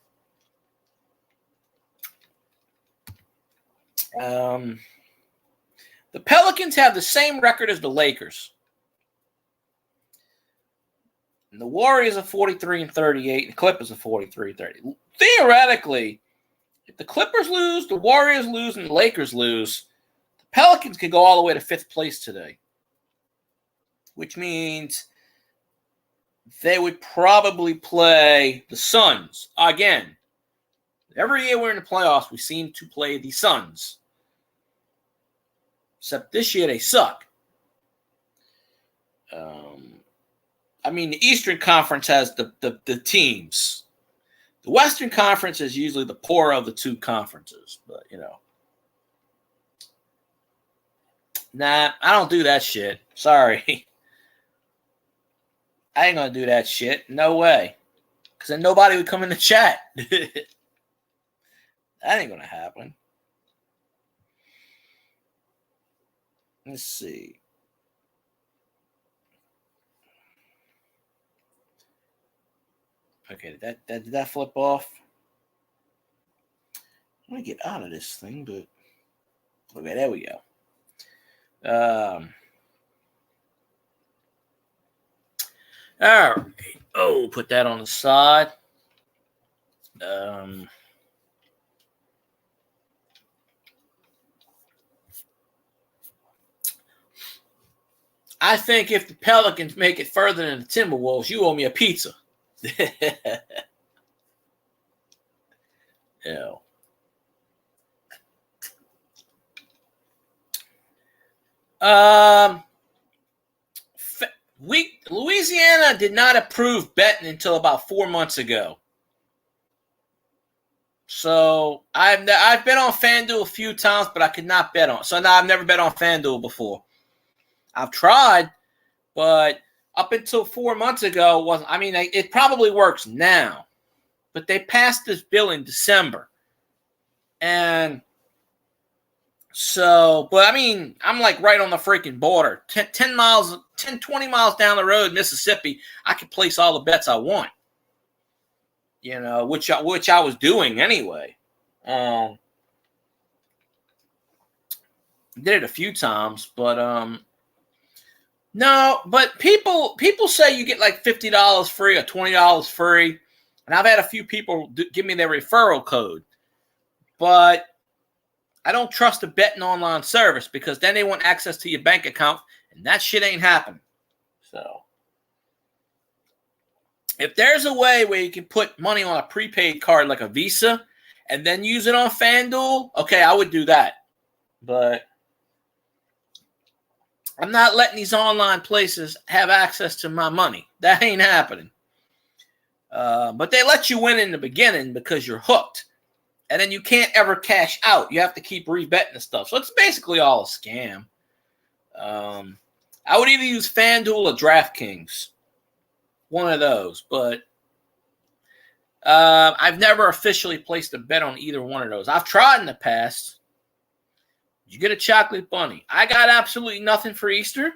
[SPEAKER 1] The Pelicans have the same record as the Lakers. And the Warriors are 43-38, and the Clippers are 43-30. Theoretically, if the Clippers lose, the Warriors lose, and the Lakers lose, the Pelicans could go all the way to 5th place today. Which means they would probably play the Suns again. Every year we're in the playoffs, we seem to play the Suns. Except this year they suck. The Eastern Conference has the teams. The Western Conference is usually the poorer of the two conferences. But, Nah, I don't do that shit. Sorry. I ain't going to do that shit. No way. Because then nobody would come in the chat. That ain't going to happen. Let's see. Okay, did that flip off? I'm going to get out of this thing, but... Okay, there we go. All right. Oh, put that on the side. I think if the Pelicans make it further than the Timberwolves, you owe me a pizza. Yeah. Louisiana did not approve betting until about 4 months ago. So I've bet on FanDuel a few times, but I could not bet on. So now I've never bet on FanDuel before. I've tried, but up until 4 months ago, it probably works now. But they passed this bill in December. And so, I'm like right on the freaking border. 20 miles down the road, Mississippi, I can place all the bets I want. Which I was doing anyway. Did it a few times, but no. But people say you get like $50 free or $20 free, and I've had a few people give me their referral code, but I don't trust the betting online service because then they want access to your bank account, and that shit ain't happening. So, if there's a way where you can put money on a prepaid card like a Visa and then use it on FanDuel, okay, I would do that. But I'm not letting these online places have access to my money. That ain't happening. But they let you win in the beginning because you're hooked. And then you can't ever cash out. You have to keep rebetting the stuff. So it's basically all a scam. I would either use FanDuel or DraftKings. One of those. But I've never officially placed a bet on either one of those. I've tried in the past. You get a chocolate bunny. I got absolutely nothing for Easter.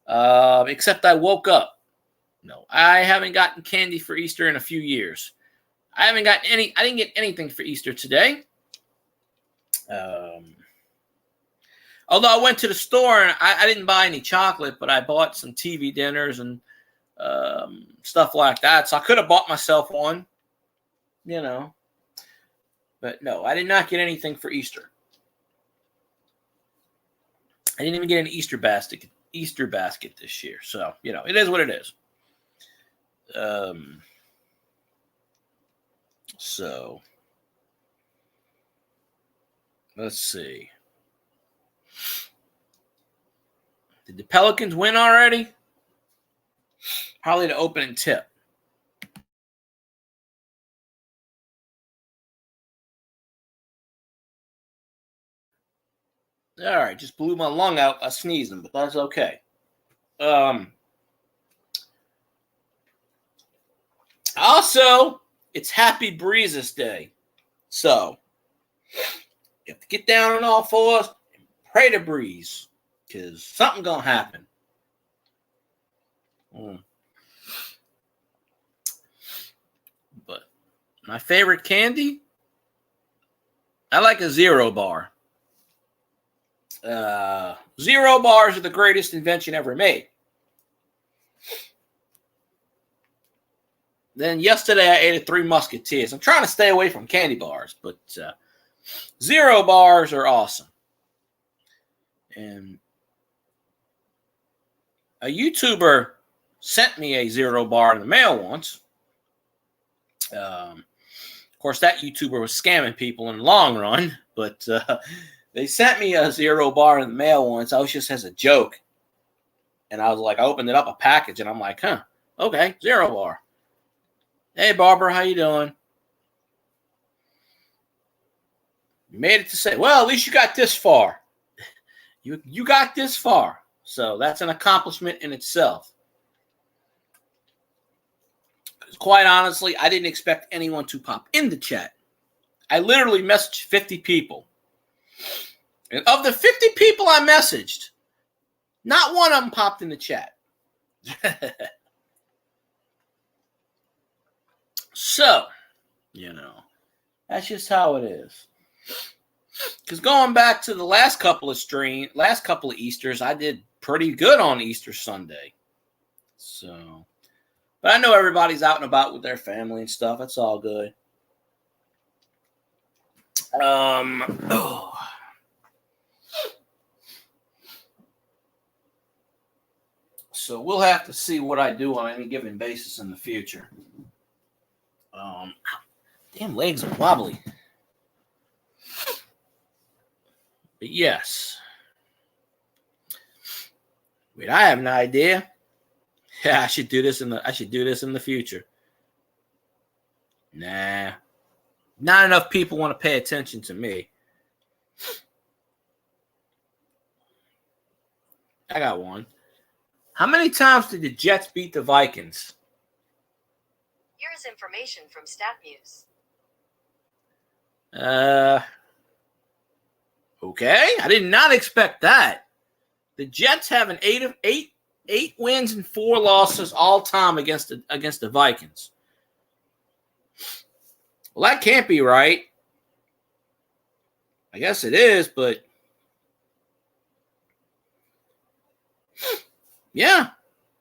[SPEAKER 1] Except I woke up. No, I haven't gotten candy for Easter in a few years. I didn't get anything for Easter today. Although I went to the store and I didn't buy any chocolate, but I bought some TV dinners and stuff like that. So I could have bought myself one. But no, I did not get anything for Easter. I didn't even get an Easter basket this year. So, it is what it is. So let's see. Did the Pelicans win already? Probably the opening tip. All right, just blew my lung out. I sneezing, but that's okay. Also, it's Happy Breezes Day. So, you have to get down on all fours and pray to breeze, because something's going to happen. But my favorite candy, I like a Zero Bar. Zero bars are the greatest invention ever made. Then yesterday I ate a Three Musketeers. I'm trying to stay away from candy bars, but Zero bars are awesome. And a YouTuber sent me a Zero bar in the mail once. Of course, that YouTuber was scamming people in the long run, but they sent me a Zero bar in the mail once. I was just as a joke. And I was like, I opened it up, a package, and I'm like, okay, Zero bar. Hey, Barbara, how you doing? You made it to say, well, at least you got this far. You got this far. So that's an accomplishment in itself. Quite honestly, I didn't expect anyone to pop in the chat. I literally messaged 50 people. And of the 50 people I messaged, not one of them popped in the chat. So, that's just how it is. Because going back to the last couple of Easters, I did pretty good on Easter Sunday. So, but I know everybody's out and about with their family and stuff. It's all good. So we'll have to see what I do on any given basis in the future. Damn legs are wobbly. But yes. Wait, I have an idea. Yeah, I should do this in the future. Nah. Not enough people want to pay attention to me. I got one. How many times did the Jets beat the Vikings?
[SPEAKER 2] Here is information from StatMuse.
[SPEAKER 1] Okay. I did not expect that. The Jets have an 8 wins and 4 losses all time against the Vikings. Well, that can't be right. I guess it is, but yeah.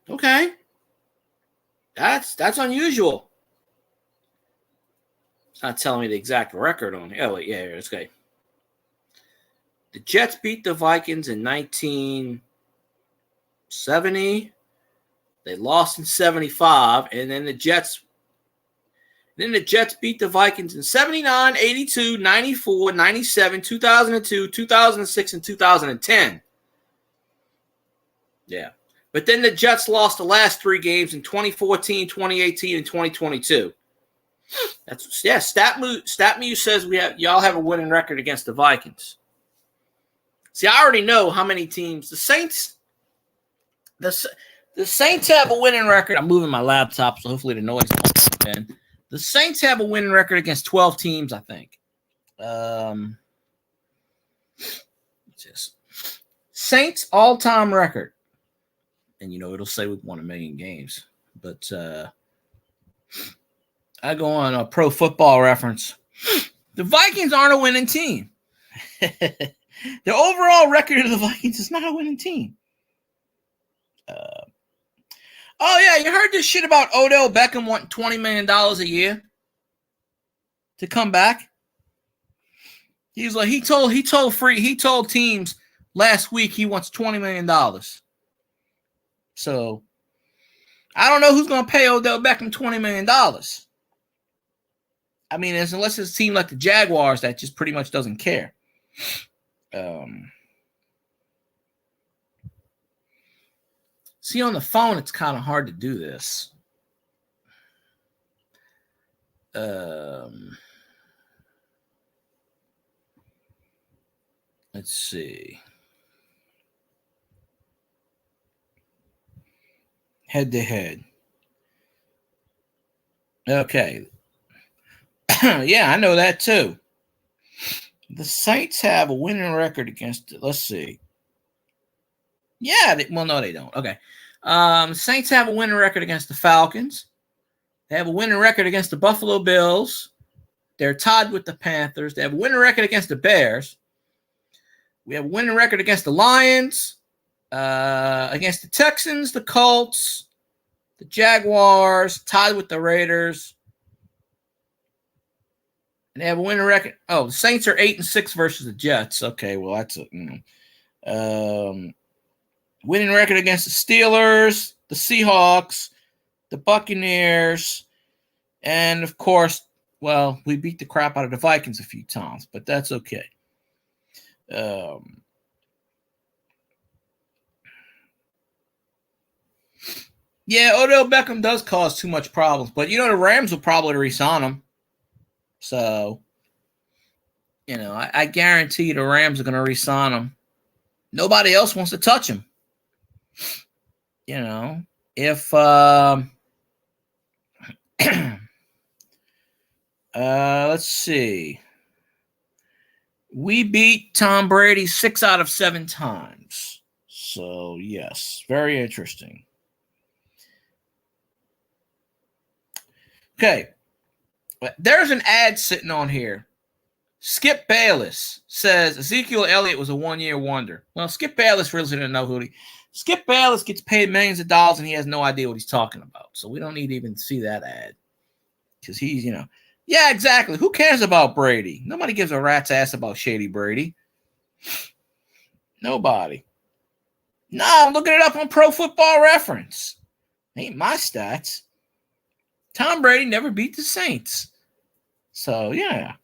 [SPEAKER 1] Okay. That's unusual. It's not telling me the exact record on it. Oh, wait, yeah, it's okay. The Jets beat the Vikings in 1970. They lost in 75, and then the Jets beat the Vikings in 79, 82, 94, 97, 2002, 2006, and 2010. Yeah. But then the Jets lost the last 3 games in 2014, 2018, and 2022. StatMuse says y'all have a winning record against the Vikings. See, I already know how many teams. The Saints have a winning record. I'm moving my laptop, so hopefully the noise won't end. The Saints have a winning record against 12 teams, I think. Saints all-time record. And, it'll say we've won 1 million games. But I go on a Pro Football Reference. The Vikings aren't a winning team. The overall record of the Vikings is not a winning team. Oh, yeah, you heard this shit about Odell Beckham wanting $20 million a year? to come back. He's like he told teams last week he wants $20 million. So I don't know who's going to pay Odell Beckham $20 million. I mean, unless it's a team like the Jaguars that just pretty much doesn't care. See, on the phone, it's kind of hard to do this. Let's see. Head to head. Okay. Yeah, I know that too. The Saints have a winning record against, let's see. Yeah, well, no, they don't. Okay. Saints have a winning record against the Falcons. They have a winning record against the Buffalo Bills. They're tied with the Panthers. They have a winning record against the Bears. We have a winning record against the Lions, against the Texans, the Colts, the Jaguars, tied with the Raiders. And they have a winning record. Oh, the Saints are 8-6 versus the Jets. Okay, well, that's winning record against the Steelers, the Seahawks, the Buccaneers, and of course, well, we beat the crap out of the Vikings a few times, but that's okay. Yeah, Odell Beckham does cause too much problems, but the Rams will probably re-sign him. So, I guarantee the Rams are going to re-sign him. Nobody else wants to touch him. If let's see. We beat Tom Brady 6 out of 7 times. So, yes, very interesting. Okay. There's an ad sitting on here. Skip Bayless says Ezekiel Elliott was a one-year wonder. Well, Skip Bayless really didn't know who Skip Bayless gets paid millions of dollars and he has no idea what he's talking about. So we don't need to even see that ad. Because he's, yeah, exactly. Who cares about Brady? Nobody gives a rat's ass about Shady Brady. Nobody. No, I'm looking it up on Pro Football Reference. Ain't my stats. Tom Brady never beat the Saints. So, yeah.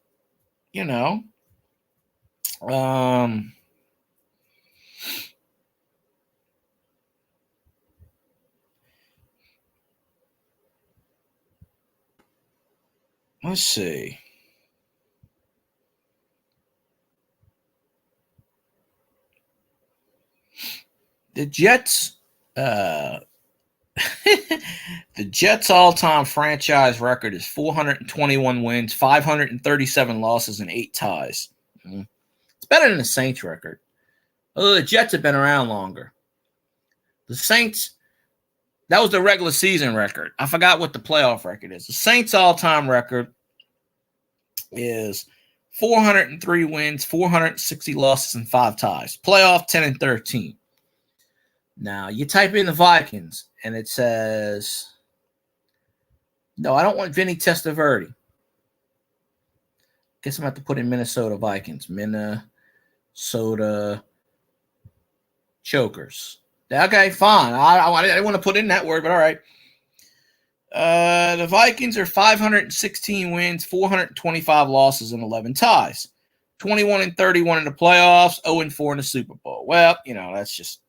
[SPEAKER 1] Let's see. The Jets, the Jets' all-time franchise record is 421 wins, 537 losses, and 8 ties. It's better than the Saints' record. Although the Jets have been around longer. The Saints, that was the regular season record. I forgot what the playoff record is. The Saints' all-time record is 403 wins, 460 losses, and 5 ties. Playoff 10-13. Now, you type in the Vikings, and it says, no, I don't want Vinny Testaverde. Guess I'm going to have to put in Minnesota Vikings. Minnesota Chokers. Okay, fine. I didn't want to put in that word, but all right. The Vikings are 516 wins, 425 losses, and 11 ties. 21-31 in the playoffs, 0-4 in the Super Bowl. Well, that's just.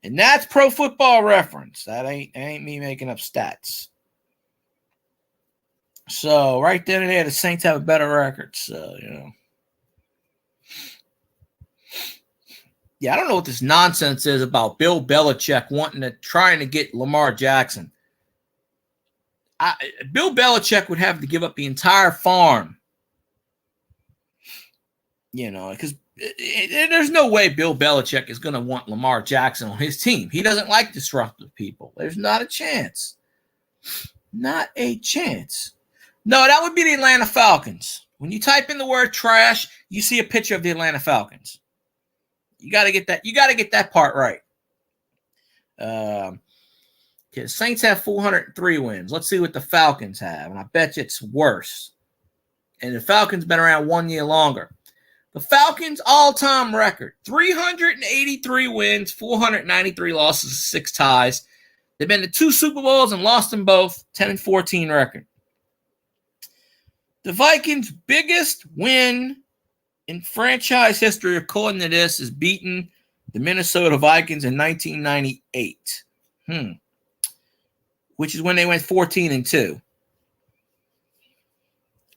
[SPEAKER 1] And that's Pro Football Reference. That ain't me making up stats. So right then and there, the Saints have a better record. So, Yeah, I don't know what this nonsense is about Bill Belichick trying to get Lamar Jackson. Bill Belichick would have to give up the entire farm. Because there's no way Bill Belichick is going to want Lamar Jackson on his team. He doesn't like disruptive people. There's not a chance. Not a chance. No, that would be the Atlanta Falcons. When you type in the word trash, you see a picture of the Atlanta Falcons. You got to get that. You got to get that part right. Okay, Saints have 403 wins. Let's see what the Falcons have, and I bet you it's worse. and the Falcons been around 1 year longer. The Falcons' all-time record, 383 wins, 493 losses, 6 ties. They've been to 2 Super Bowls and lost them both, 10-14 record. The Vikings' biggest win in franchise history, according to this, is beating the Minnesota Vikings in 1998, which is when they went 14-2.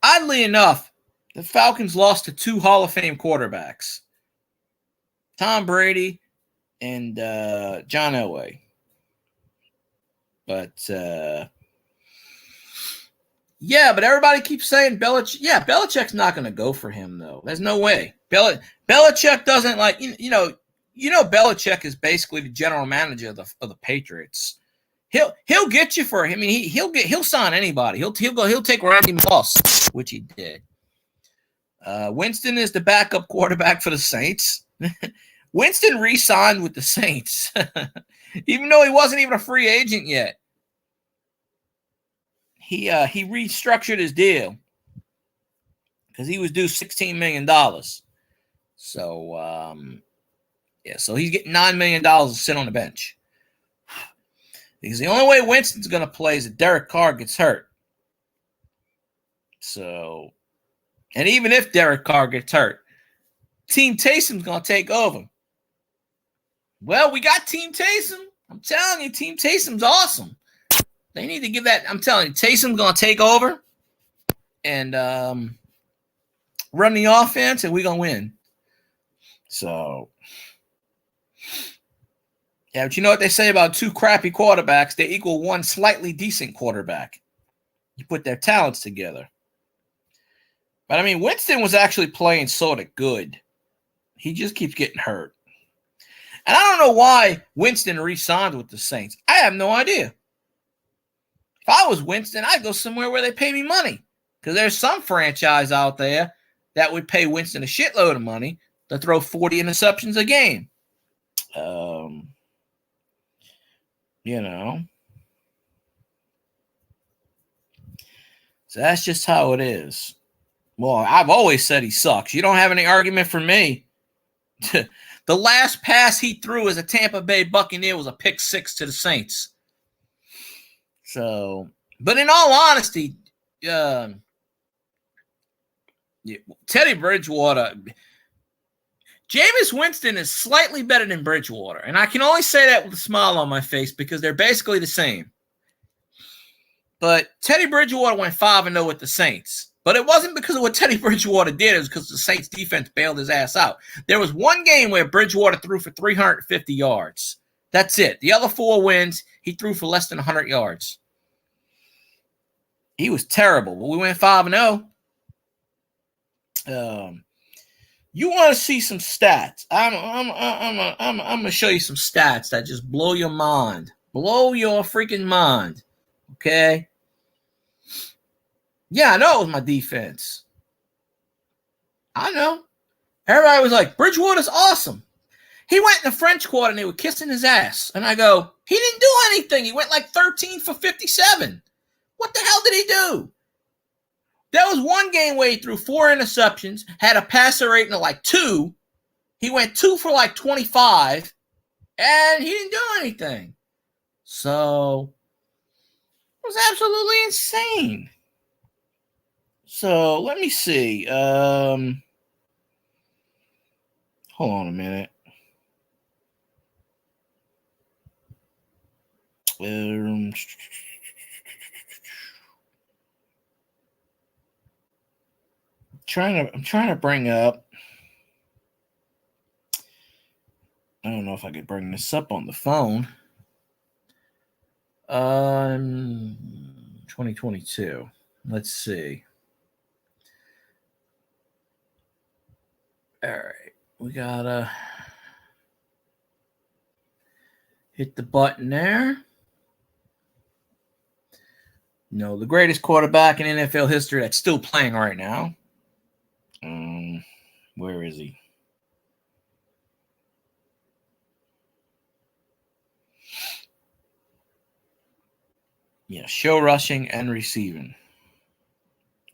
[SPEAKER 1] Oddly enough, the Falcons lost to 2 Hall of Fame quarterbacks, Tom Brady and John Elway. But, but everybody keeps saying Belichick. Yeah, Belichick's not going to go for him, though. There's no way. Belichick doesn't like, Belichick is basically the general manager of the Patriots. He'll get you for him. I mean, he'll sign anybody. He'll take Randy Moss, which he did. Winston is the backup quarterback for the Saints. Winston re-signed with the Saints, even though he wasn't even a free agent yet. He restructured his deal because he was due $16 million. So, so he's getting $9 million to sit on the bench. Because the only way Winston's going to play is if Derek Carr gets hurt. So, and even if Derek Carr gets hurt, Team Taysom's going to take over. Well, we got Team Taysom. I'm telling you, Team Taysom's awesome. They need to give that. I'm telling you, Taysom's going to take over and run the offense, and we're going to win. So, yeah, but you know what they say about 2 crappy quarterbacks? They equal 1 slightly decent quarterback. You put their talents together. But, I mean, Winston was actually playing sort of good. He just keeps getting hurt. And I don't know why Winston re-signed with the Saints. I have no idea. If I was Winston, I'd go somewhere where they pay me money. Because there's some franchise out there that would pay Winston a shitload of money to throw 40 interceptions a game. So that's just how it is. Well, I've always said he sucks. You don't have any argument for me. The last pass he threw as a Tampa Bay Buccaneer was a pick 6 to the Saints. So, but in all honesty, Teddy Bridgewater, Jameis Winston is slightly better than Bridgewater. And I can only say that with a smile on my face because they're basically the same. But Teddy Bridgewater went 5-0 with the Saints. But it wasn't because of what Teddy Bridgewater did. It was because the Saints defense bailed his ass out. There was one game where Bridgewater threw for 350 yards. That's it. The other 4 wins, he threw for less than 100 yards. He was terrible, but we went 5-0. You want to see some stats? I'm gonna show you some stats that just blow your mind, blow your freaking mind. Okay. Yeah, I know it was my defense. I know. Everybody was like, Bridgewater's awesome. He went in the French Quarter and they were kissing his ass. And I go, he didn't do anything. He went like 13 for 57. What the hell did he do? There was one game where he threw 4 interceptions, had a passer rating of like 2. He went 2 for like 25, and he didn't do anything. So, it was absolutely insane. So, let me see. Hold on a minute. I'm trying to bring up. I don't know if I could bring this up on the phone. 2022. Let's see. All right, we gotta hit the button there. No, the greatest quarterback in NFL history that's still playing right now. Where is he? Yeah, show rushing and receiving.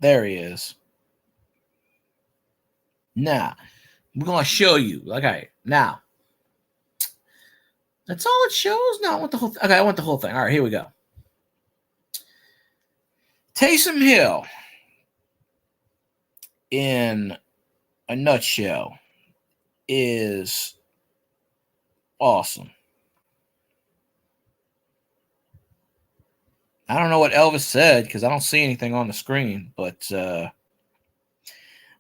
[SPEAKER 1] There he is. Now, we're going to show you. Okay, now. That's all it shows? No, I want the whole thing. Okay, I want the whole thing. All right, here we go. Taysom Hill, in a nutshell, is awesome. I don't know what Elvis said because I don't see anything on the screen, but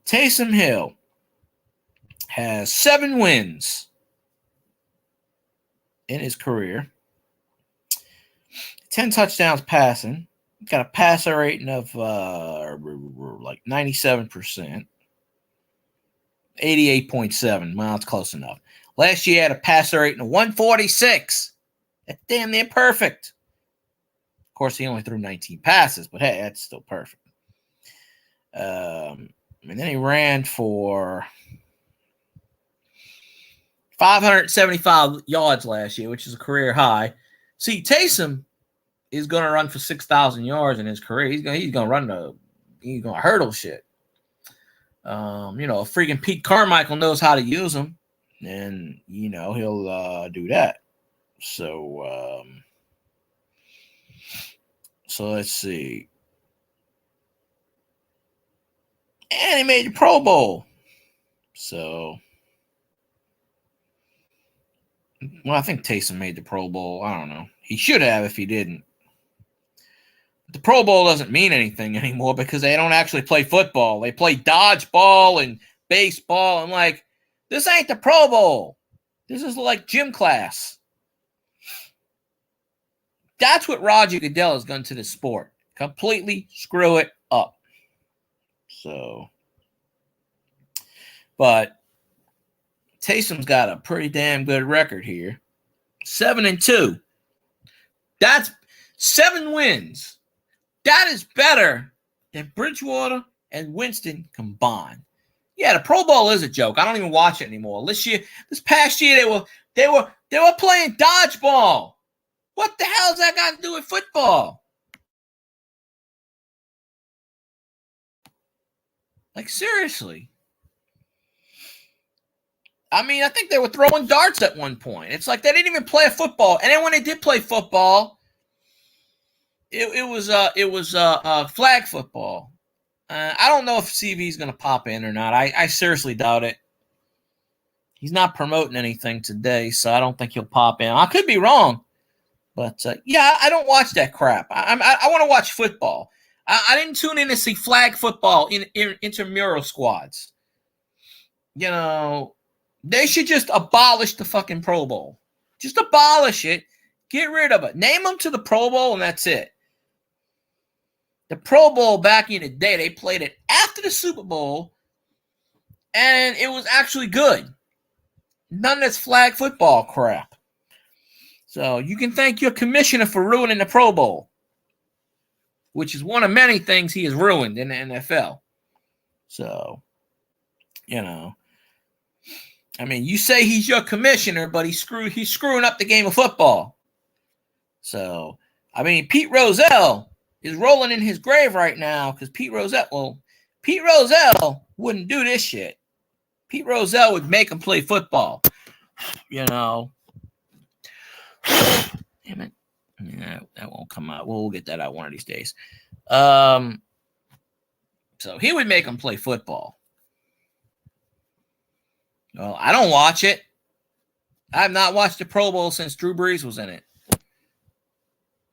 [SPEAKER 1] Taysom Hill has 7 wins in his career, 10 touchdowns passing, got a passer rating of like 97%, 88.7. Well, it's close enough. Last year, he had a passer rating of 146. That's damn near perfect. Of course, he only threw 19 passes, but hey, that's still perfect. And then he ran for 575 yards last year, which is a career high. See, Taysom is going to run for 6,000 yards in his career. He's going to run he's going to hurdle shit. Freaking Pete Carmichael knows how to use him, and he'll do that. So let's see. And he made the Pro Bowl. So, well, I think Taysom made the Pro Bowl. I don't know. He should have if he didn't. But the Pro Bowl doesn't mean anything anymore because they don't actually play football. They play dodgeball and baseball. And like, this ain't the Pro Bowl. This is like gym class. That's what Roger Goodell has done to this sport. Completely screw it up. So, but Taysom's got a pretty damn good record here. 7-2. That's 7 wins. That is better than Bridgewater and Winston combined. Yeah, the Pro Bowl is a joke. I don't even watch it anymore. This past year, they were playing dodgeball. What the hell has that got to do with football? Like, seriously. I mean, I think they were throwing darts at one point. It's like they didn't even play football. And then when they did play football, it was flag football. I don't know if CV's going to pop in or not. I seriously doubt it. He's not promoting anything today, so I don't think he'll pop in. I could be wrong. But, yeah, I don't watch that crap. I want to watch football. I didn't tune in to see flag football in intramural squads. They should just abolish the fucking Pro Bowl. Just abolish it. Get rid of it. Name them to the Pro Bowl, and that's it. The Pro Bowl back in the day, they played it after the Super Bowl, and it was actually good. None of this flag football crap. So you can thank your commissioner for ruining the Pro Bowl, which is one of many things he has ruined in the NFL. So, I mean, you say he's your commissioner, but he's screwing up the game of football. So, I mean, Pete Rozelle is rolling in his grave right now because Pete Rozelle wouldn't do this shit. Pete Rozelle would make him play football. Damn it. Yeah, that won't come out. We'll get that out one of these days. So he would make him play football. Well, I don't watch it. I have not watched the Pro Bowl since Drew Brees was in it.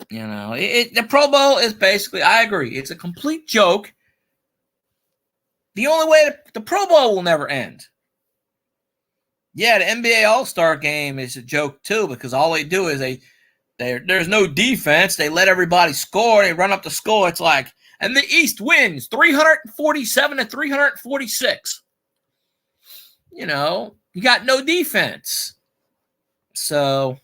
[SPEAKER 1] The Pro Bowl is basically, I agree, it's a complete joke. The only way the Pro Bowl will never end. Yeah, the NBA All-Star game is a joke too because all they do is there's no defense. They let everybody score. They run up the score. It's like, and the East wins 347-346. You got no defense. So,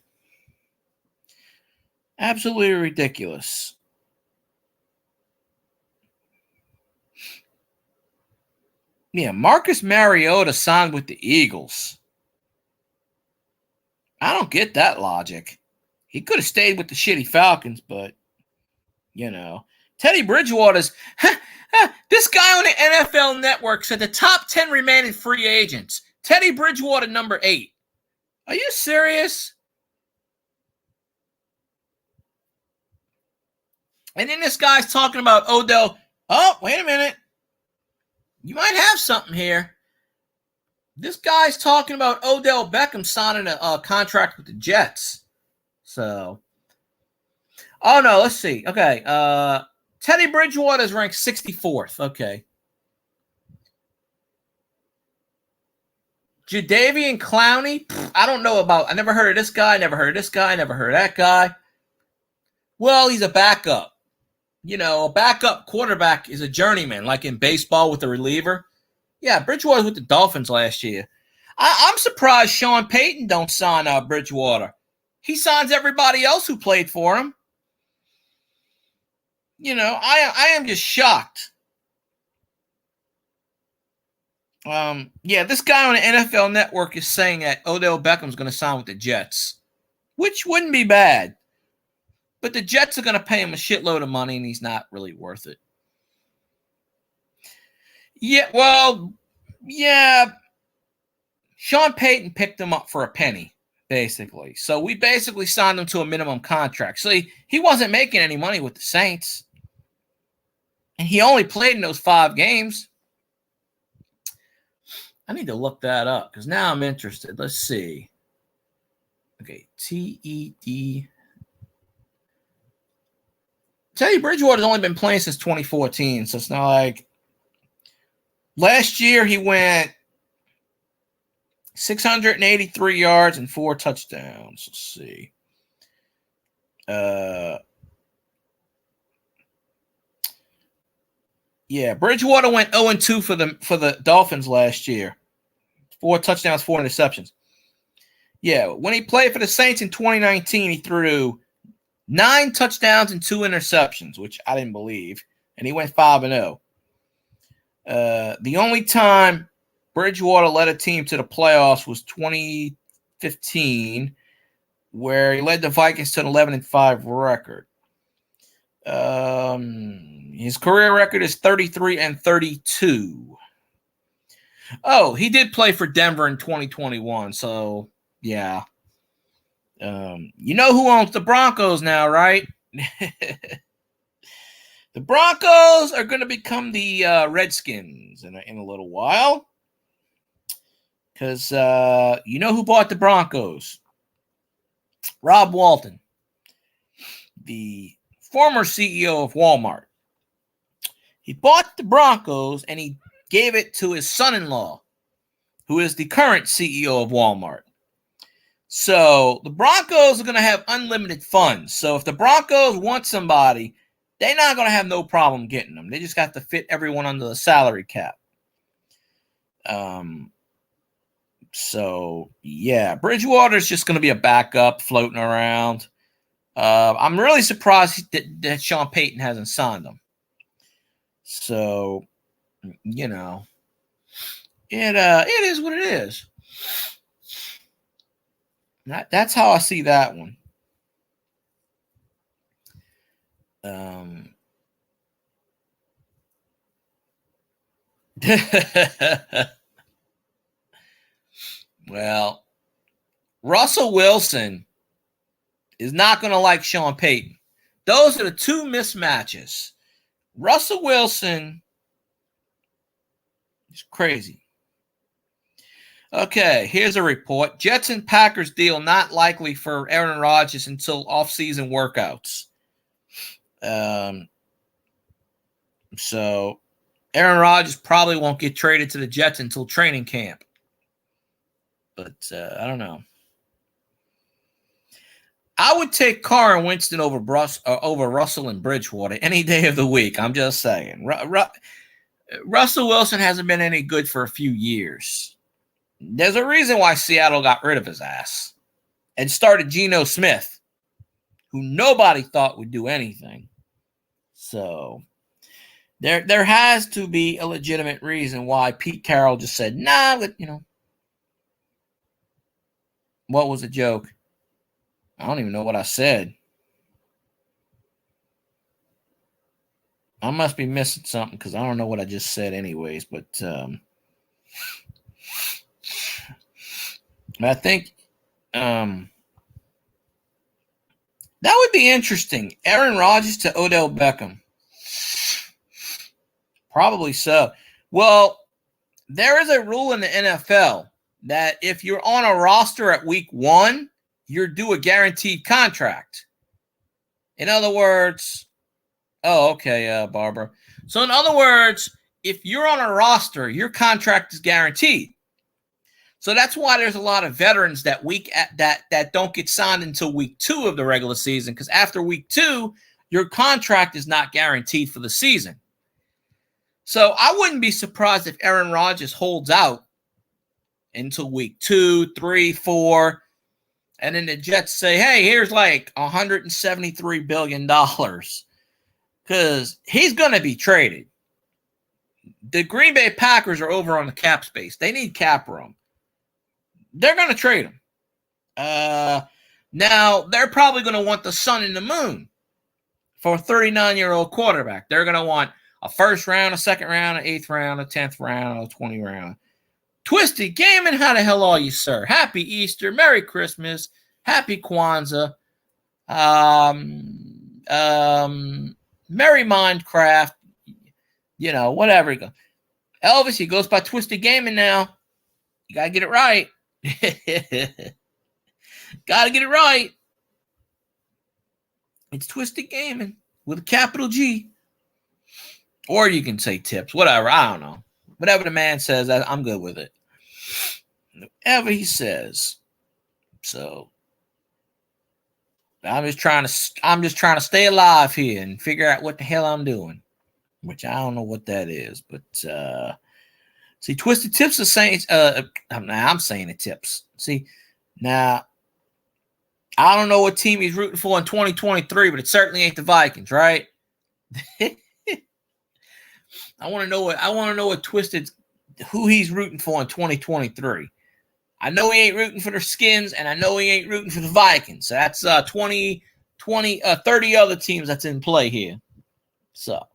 [SPEAKER 1] absolutely ridiculous. Yeah, Marcus Mariota signed with the Eagles. I don't get that logic. He could have stayed with the shitty Falcons, but, Teddy Bridgewater's this guy on the NFL Network said the top 10 remaining free agents. Teddy Bridgewater, number 8. Are you serious? And then this guy's talking about Odell. Oh, wait a minute. You might have something here. This guy's talking about Odell Beckham signing a contract with the Jets. So, oh no, let's see. Okay, Teddy Bridgewater is ranked 64th. Okay. Jadeveon Clowney, I don't know about. I never heard of this guy. Never heard of this guy. Never heard of that guy. Well, he's a backup. You know, a backup quarterback is a journeyman, like in baseball with the reliever. Yeah, Bridgewater was with the Dolphins last year. I'm surprised Sean Payton don't sign Bridgewater. He signs everybody else who played for him. You know, I am just shocked. Yeah, this guy on the NFL Network is saying that Odell Beckham's going to sign with the Jets, which wouldn't be bad. But the Jets are going to pay him a shitload of money, and he's not really worth it. Yeah, well, yeah. Sean Payton picked him up for a penny, basically. So we basically signed him to a minimum contract. So he wasn't making any money with the Saints. And he only played in those 5 games. I need to look that up because now I'm interested. Let's see. Okay, TED. Teddy Bridgewater's only been playing since 2014, so it's not like last year he went 683 yards and 4 touchdowns. Let's see. Yeah, Bridgewater went 0-2 for the Dolphins last year. 4 touchdowns, 4 interceptions. Yeah, when he played for the Saints in 2019, he threw 9 touchdowns and 2 interceptions, which I didn't believe, and he went 5-0. The only time Bridgewater led a team to the playoffs was 2015, where he led the Vikings to an 11-5 record. His career record is 33-32. Oh, he did play for Denver in 2021, so yeah. You know who owns the Broncos now, right? The Broncos are going to become the Redskins in a little while. Because you know who bought the Broncos? Rob Walton, the former CEO of Walmart. He bought the Broncos and he gave it to his son-in-law, who is the current CEO of Walmart. So the Broncos are going to have unlimited funds. So if the Broncos want somebody, they're not going to have no problem getting them. They just got to fit everyone under the salary cap. So, yeah, Bridgewater's just going to be a backup floating around. I'm really surprised that Sean Payton hasn't signed him. So, you know, it is what it is. That's how I see that one. Well, Russell Wilson is not going to like Sean Payton. Those are the 2 mismatches. Russell Wilson is crazy. Okay, here's a report. Jets and Packers deal not likely for Aaron Rodgers until off-season workouts. So Aaron Rodgers probably won't get traded to the Jets until training camp. But I don't know. I would take Carr and Winston over Russell and Bridgewater any day of the week. I'm just saying. Russell Wilson hasn't been any good for a few years. There's a reason why Seattle got rid of his ass and started Geno Smith, who nobody thought would do anything. So there has to be a legitimate reason why Pete Carroll just said, nah, but, you know. What was a joke? I don't even know what I said. I must be missing something because I don't know what I just said anyways, but I think that would be interesting. Aaron Rodgers to Odell Beckham. Probably so. Well, there is a rule in the NFL that if you're on a roster at week 1, you're due a guaranteed contract. In other words, Barbara. So in other words, if you're on a roster, your contract is guaranteed. So that's why there's a lot of veterans that don't get signed until week 2 of the regular season, because after week 2, your contract is not guaranteed for the season. So I wouldn't be surprised if Aaron Rodgers holds out until week 2, 3, 4, and then the Jets say, hey, here's like $173 billion, because he's going to be traded. The Green Bay Packers are over on the cap space. They need cap room. They're going to trade him. Now, they're probably going to want the sun and the moon for a 39-year-old quarterback. They're going to want a first round, a second round, an 8th round, a 10th round, a 20th round. Twisted Gaming, how the hell are you, sir? Happy Easter, Merry Christmas, Happy Kwanzaa, Merry Minecraft, whatever you go. Elvis, he goes by Twisted Gaming now. You got to get it right. Got to get it right. It's Twisted Gaming with a capital G. Or you can say tips, whatever. I don't know. Whatever the man says, I'm good with it. Whatever he says. So I'm just trying to stay alive here and figure out what the hell I'm doing, which I don't know what that is. But see, Twisted Tips is saying I'm saying the tips. See, now I don't know what team he's rooting for in 2023, but it certainly ain't the Vikings, right? I want to know what Twisted, who he's rooting for in 2023. I know he ain't rooting for the Skins, and I know he ain't rooting for the Vikings. So that's 30 other teams that's in play here. So,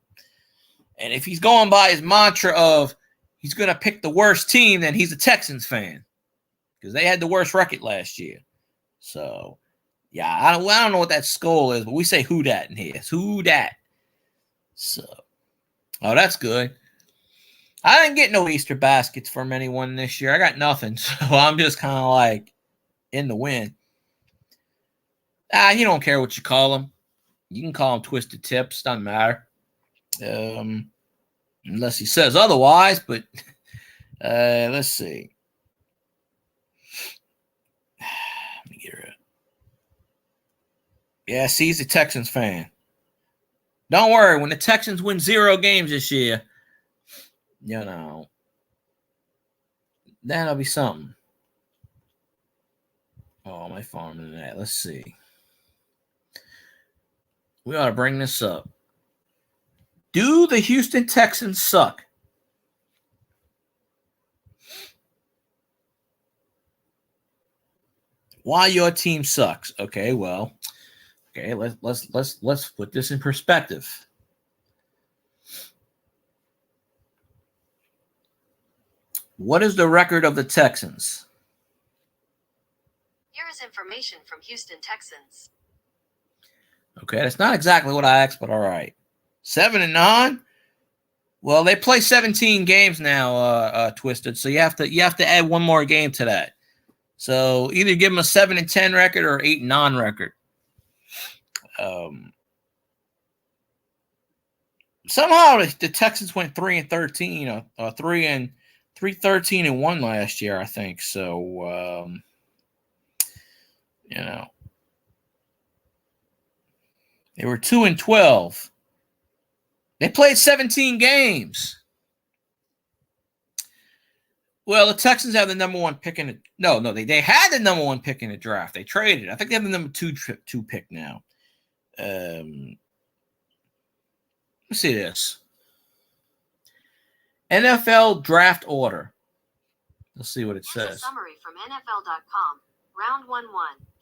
[SPEAKER 1] and if he's going by his mantra of he's going to pick the worst team, then he's a Texans fan because they had the worst record last year. So, yeah, I don't know what that skull is, but we say who dat in here. It's who dat. So. Oh, that's good. I didn't get no Easter baskets from anyone this year. I got nothing, so I'm just kind of like in the wind. You don't care what you call them. You can call them Twisted Tips. Doesn't matter. Unless he says otherwise, but let's see. Let me get rid of it. Yeah, see, he's a Texans fan. Don't worry, when the Texans win 0 games this year, that'll be something. Oh, my phone in that. Let's see. We ought to bring this up. Do the Houston Texans suck? Why your team sucks? Okay, well. Okay, let's put this in perspective. What is the record of the Texans?
[SPEAKER 2] Here is information from Houston Texans.
[SPEAKER 1] Okay, that's not exactly what I asked, but all right. 7-9. Well, they play 17 games now, Twisted. So you have to add one more game to that. So either give them a 7-10 record or 8-9 record. Somehow the Texans went 3-13, 3-13-1 last year, I think. So, they were 2-12. They played 17 games. Well, the Texans have the number 1 pick in it. No, they had the number 1 pick in the draft. They traded. I think they have the number 2 pick now. Let's see this. NFL draft order. Let's see what it
[SPEAKER 2] Here's
[SPEAKER 1] says.
[SPEAKER 2] a summary from NFL.com. Round 1-1.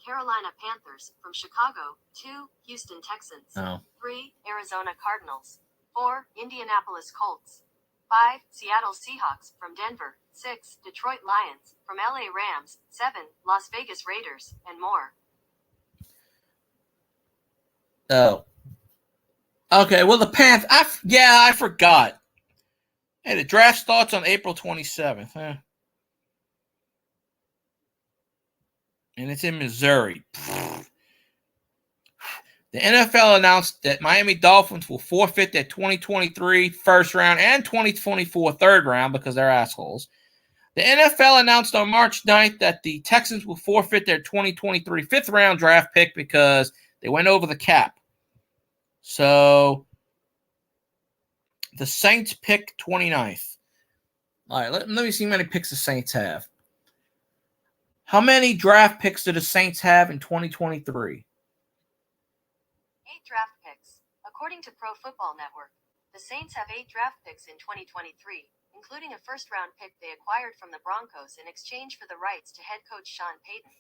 [SPEAKER 2] Carolina Panthers. From Chicago. 2. Houston Texans. 3. Arizona Cardinals. 4. Indianapolis Colts. 5. Seattle Seahawks from Denver. 6. Detroit Lions from LA Rams. 7. Las Vegas Raiders, and more.
[SPEAKER 1] Oh. Okay, well, the Panthers. I forgot. Hey, the draft starts on April 27th. Huh? And it's in Missouri. The NFL announced that Miami Dolphins will forfeit their 2023 first round and 2024 third round because they're assholes. The NFL announced on March 9th that the Texans will forfeit their 2023 fifth round draft pick because they went over the cap. So the Saints pick 29th. All right, let me see how many picks the Saints have. How many draft picks do the Saints have in 2023?
[SPEAKER 2] 8 draft picks. According to Pro Football Network, the Saints have 8 draft picks in 2023, including a first-round pick they acquired from the Broncos in exchange for the rights to head coach Sean Payton.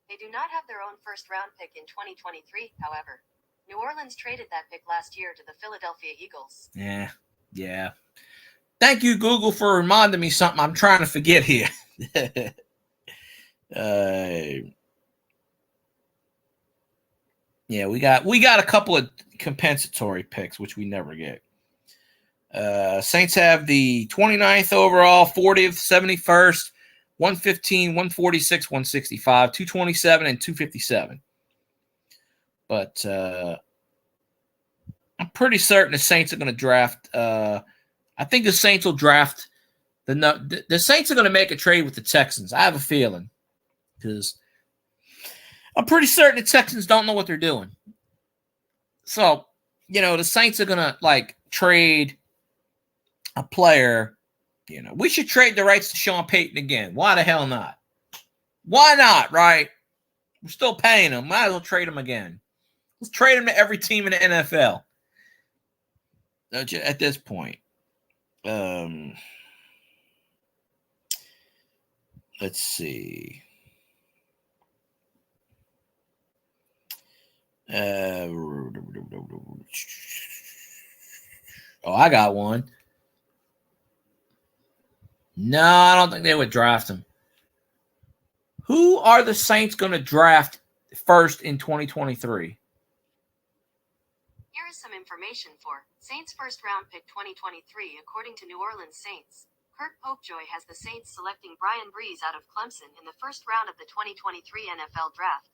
[SPEAKER 2] They do not have their own first-round pick in 2023, however. New Orleans traded that pick last year to the Philadelphia Eagles.
[SPEAKER 1] Yeah. Thank you, Google, for reminding me something I'm trying to forget here. Yeah, we got a couple of compensatory picks, which we never get. Saints have the 29th overall, 40th, 71st, 115, 146, 165, 227, and 257. But I'm pretty certain the Saints are going to draft. I think the Saints will draft. The Saints are going to make a trade with the Texans. I have a feeling because I'm pretty certain the Texans don't know what they're doing. So, the Saints are going to trade a player. We should trade the rights to Sean Payton again. Why the hell not? Why not, right? We're still paying him. Might as well trade him again. Let's trade him to every team in the NFL at this point. Let's see. I got one. No, I don't think they would draft him. Who are the Saints going to draft first in 2023?
[SPEAKER 2] Here is some information for Saints first-round pick 2023 according to New Orleans Saints. Kurt Popejoy has the Saints selecting Brian Breeze out of Clemson in the first round of the 2023 NFL Draft.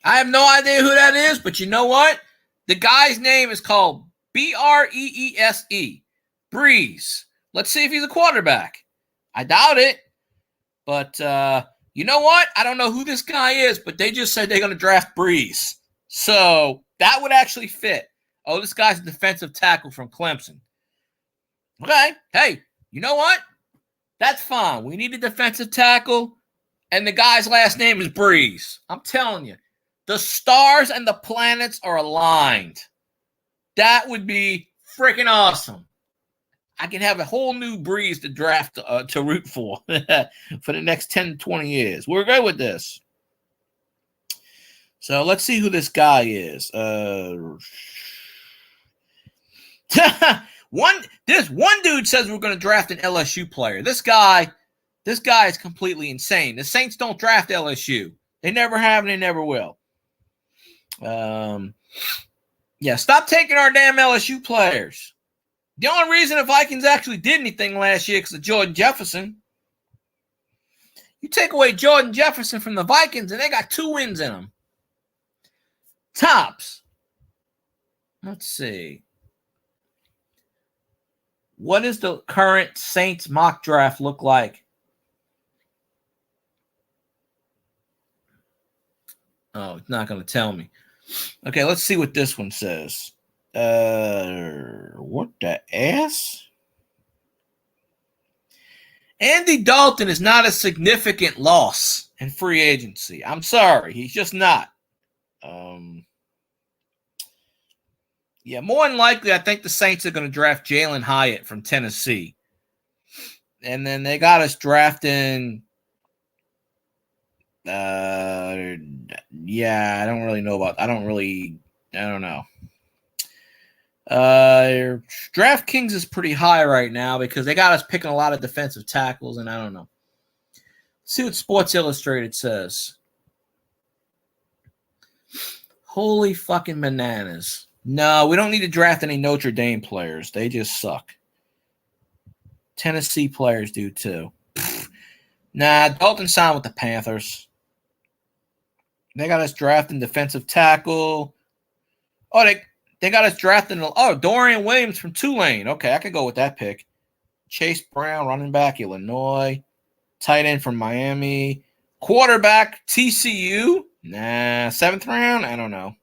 [SPEAKER 1] I have no idea who that is, but you know what? The guy's name is called Breese. Breeze. Let's see if he's a quarterback. I doubt it. But you know what? I don't know who this guy is, but they just said they're going to draft Breeze. So that would actually fit. Oh, this guy's a defensive tackle from Clemson. Okay. Hey, you know what? That's fine. We need a defensive tackle, and the guy's last name is Breeze. I'm telling you, the stars and the planets are aligned. That would be freaking awesome. I can have a whole new Breeze to draft to root for for the next 10 to 20 years. We're good with this. So let's see who this guy is. This one dude says we're going to draft an LSU player. This guy is completely insane. The Saints don't draft LSU. They never have and they never will. Yeah, stop taking our damn LSU players. The only reason the Vikings actually did anything last year because of Jordan Jefferson. You take away Jordan Jefferson from the Vikings and they got 2 wins in them. Tops. Let's see. What does the current Saints mock draft look like? Oh, it's not going to tell me. Okay, let's see what this one says. What the ass? Andy Dalton is not a significant loss in free agency. I'm sorry. He's just not. Yeah, more than likely, I think the Saints are going to draft Jalen Hyatt from Tennessee. And then they got us drafting. Yeah, I don't know. DraftKings is pretty high right now because they got us picking a lot of defensive tackles, and I don't know. See what Sports Illustrated says. Holy fucking bananas. No, we don't need to draft any Notre Dame players. They just suck. Tennessee players do too. Nah, Dalton signed with the Panthers. They got us drafting defensive tackle. Oh, they got us drafting. Oh, Dorian Williams from Tulane. Okay, I could go with that pick. Chase Brown, running back, Illinois. Tight end from Miami. Quarterback, TCU. Nah, 7th round? I don't know.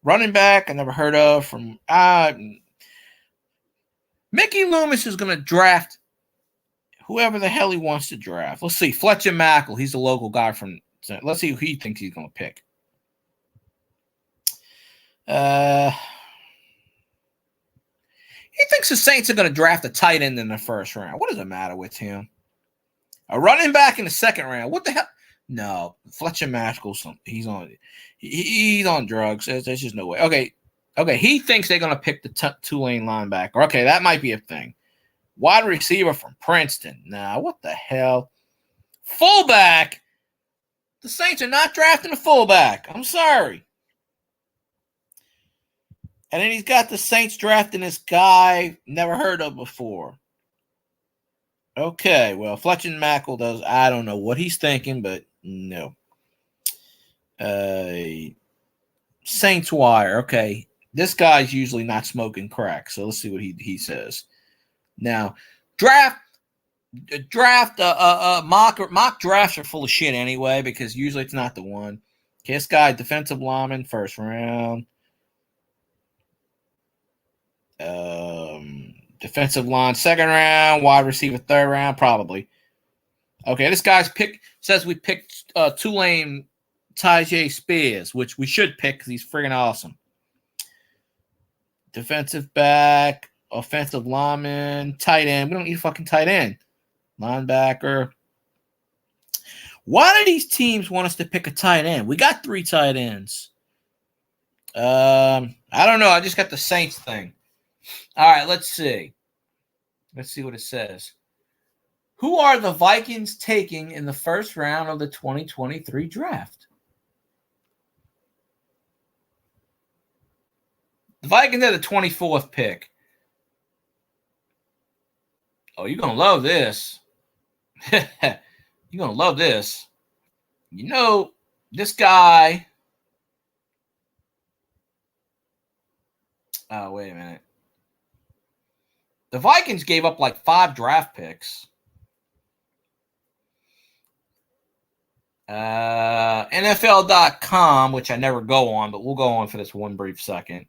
[SPEAKER 1] Running back, I never heard of. From Mickey Loomis is going to draft whoever the hell he wants to draft. Let's see. Fletcher Mackel. He's a local guy from. Let's see who he thinks he's going to pick. He thinks the Saints are going to draft a tight end in the 1st round. What does it matter with him? A running back in the 2nd round. What the hell? No, Fletcher Mackel. He's on drugs. There's just no way. Okay. He thinks they're going to pick the Tulane linebacker. Okay, that might be a thing. Wide receiver from Princeton. Nah, what the hell? Fullback. The Saints are not drafting a fullback. I'm sorry. And then he's got the Saints drafting this guy never heard of before. Okay, well, Fletcher Mackel does. I don't know what he's thinking, but no. Saints Wire. Okay, this guy's usually not smoking crack, so let's see what he says. Now, mock drafts are full of shit anyway because usually it's not the one. Okay, this guy, defensive lineman, 1st round. Defensive line, 2nd round. Wide receiver, 3rd round, probably. Okay, this guy's says we picked Tulane Tyjae Spears, which we should pick because he's friggin' awesome. Defensive back, offensive lineman, tight end. We don't need a fucking tight end. Linebacker. Why do these teams want us to pick a tight end? We got 3 tight ends. I don't know. I just got the Saints thing. All right, let's see. Let's see what it says. Who are the Vikings taking in the 1st round of the 2023 draft? The Vikings are the 24th pick. Oh, you're going to love this. You're going to love this. You know, this guy. Oh, wait a minute. The Vikings gave up like 5 draft picks. NFL.com, which I never go on, but we'll go on for this one brief second,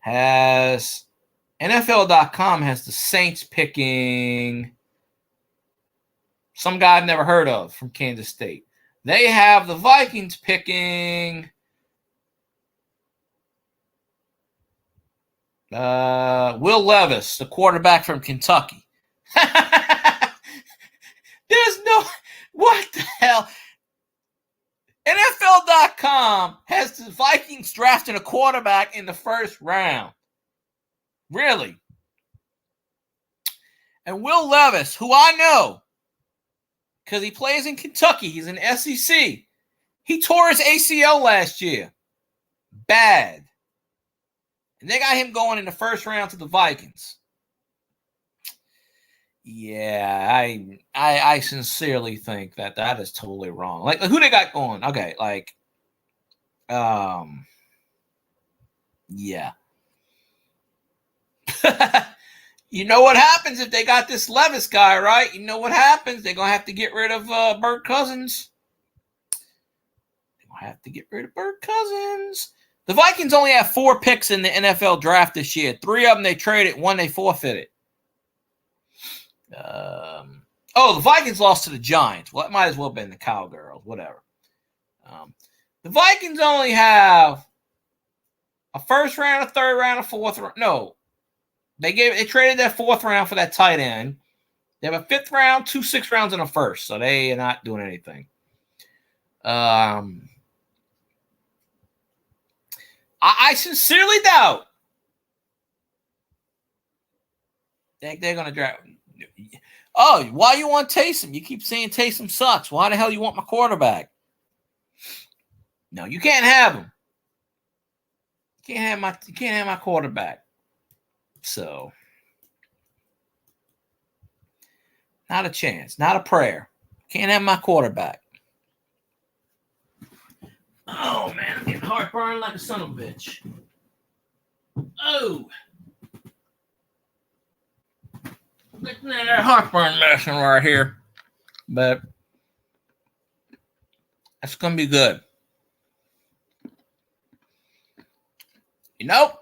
[SPEAKER 1] NFL.com has the Saints picking some guy I've never heard of from Kansas State. They have the Vikings picking Will Levis, the quarterback from Kentucky. There's no... What the hell? NFL.com has the Vikings drafting a quarterback in the 1st round. Really? And Will Levis, who I know, because he plays in Kentucky, he's an SEC. He tore his ACL last year. Bad. And they got him going in the 1st round to the Vikings. Yeah, I sincerely think that is totally wrong. Like who they got going? Okay, yeah. You know what happens if they got this Levis guy, right? You know what happens? They're going to have to get rid of Burt Cousins. They're going to have to get rid of Burt Cousins. The Vikings only have 4 picks in the NFL draft this year. 3 of them they traded, 1 they forfeited. The Vikings lost to the Giants. Well, it might as well have been the Cowgirls, whatever. The Vikings only have a 1st round, a 3rd round, a 4th round. No. They traded that 4th round for that tight end. They have a 5th round, 2 6th rounds, and a 1st. So they are not doing anything. I sincerely doubt they're going to draft. Oh, why you want Taysom? You keep saying Taysom sucks. Why the hell you want my quarterback? No, you can't have him. You can't have my quarterback. So, not a chance. Not a prayer. Can't have my quarterback. Oh, man. I'm getting heartburn like a son of a bitch. Oh. Getting that heartburn medicine right here. But that's going to be good. You know,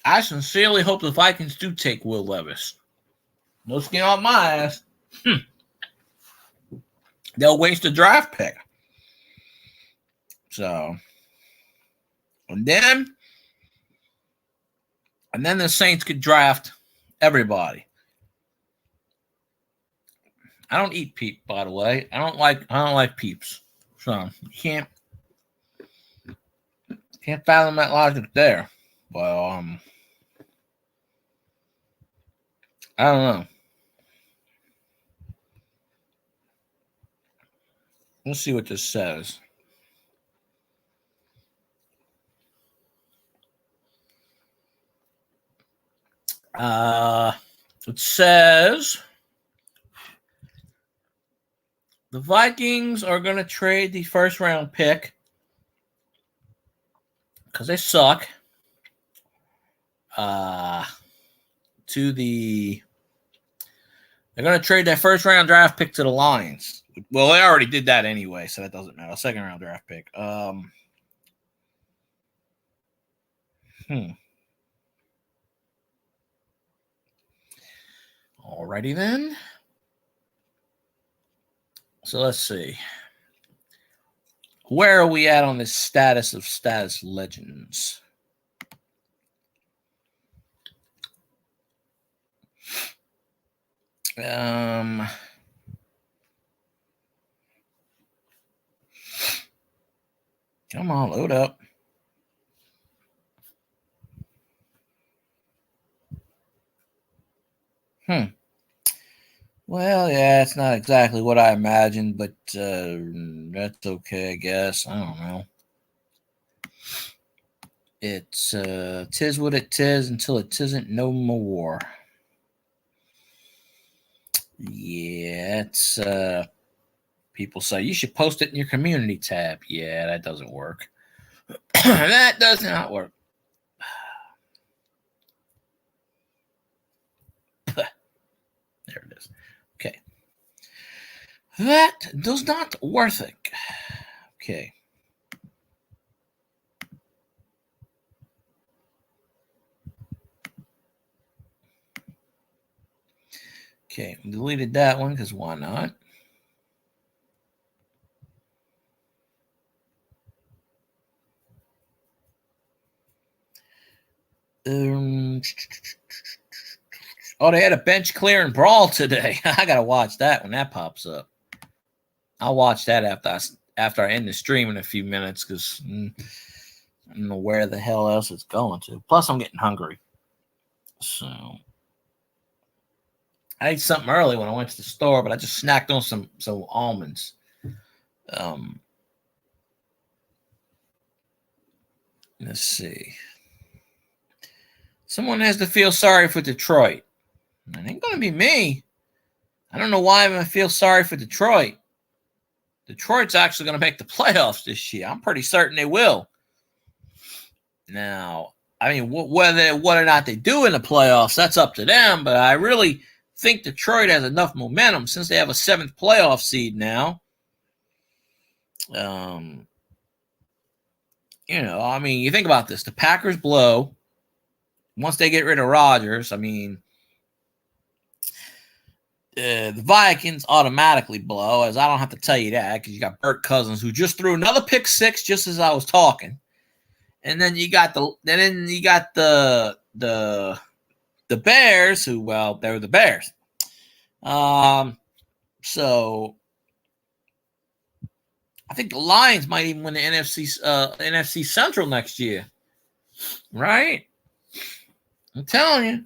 [SPEAKER 1] I sincerely hope the Vikings do take Will Levis. No skin off my ass. They'll waste a draft pick. So, and then the Saints could draft everybody. I don't eat peep, by the way. I don't like peeps. So you can't fathom that logic there. But I don't know. Let's see what this says. It says the Vikings are going to trade the first round pick because they suck. They're going to trade their first round draft pick to the Lions. Well, they already did that anyway, so that doesn't matter. Second round draft pick. Alrighty then. So let's see. Where are we at on this status of status legends? Come on, load up. Well, yeah, it's not exactly what I imagined, but that's okay, I guess. I don't know. It's tis what it tis until it tisn't no more. Yeah, it's people say you should post it in your community tab. Yeah, that doesn't work. That does not work. There it is. Okay. That does not worth it. Okay. Okay, deleted that one because why not? Oh, they had a bench clearing brawl today. I gotta watch that when that pops up. I'll watch that after I end the stream in a few minutes because I don't know where the hell else it's going to. Plus, I'm getting hungry. So I ate something early when I went to the store, but I just snacked on some almonds. Let's see. Someone has to feel sorry for Detroit. It ain't going to be me. I don't know why I'm going to feel sorry for Detroit. Detroit's actually going to make the playoffs this year. I'm pretty certain they will. Now, I mean, whether or not they do in the playoffs, that's up to them. But I really think Detroit has enough momentum since they have a 7th playoff seed now. You know, I mean, you think about this. The Packers blow. Once they get rid of Rodgers, I mean, the Vikings automatically blow, as I don't have to tell you that because you got Kirk Cousins who just threw another pick 6 just as I was talking, and then you got the Bears who, well, they were the Bears. So I think the Lions might even win the NFC Central next year. Right? I'm telling you.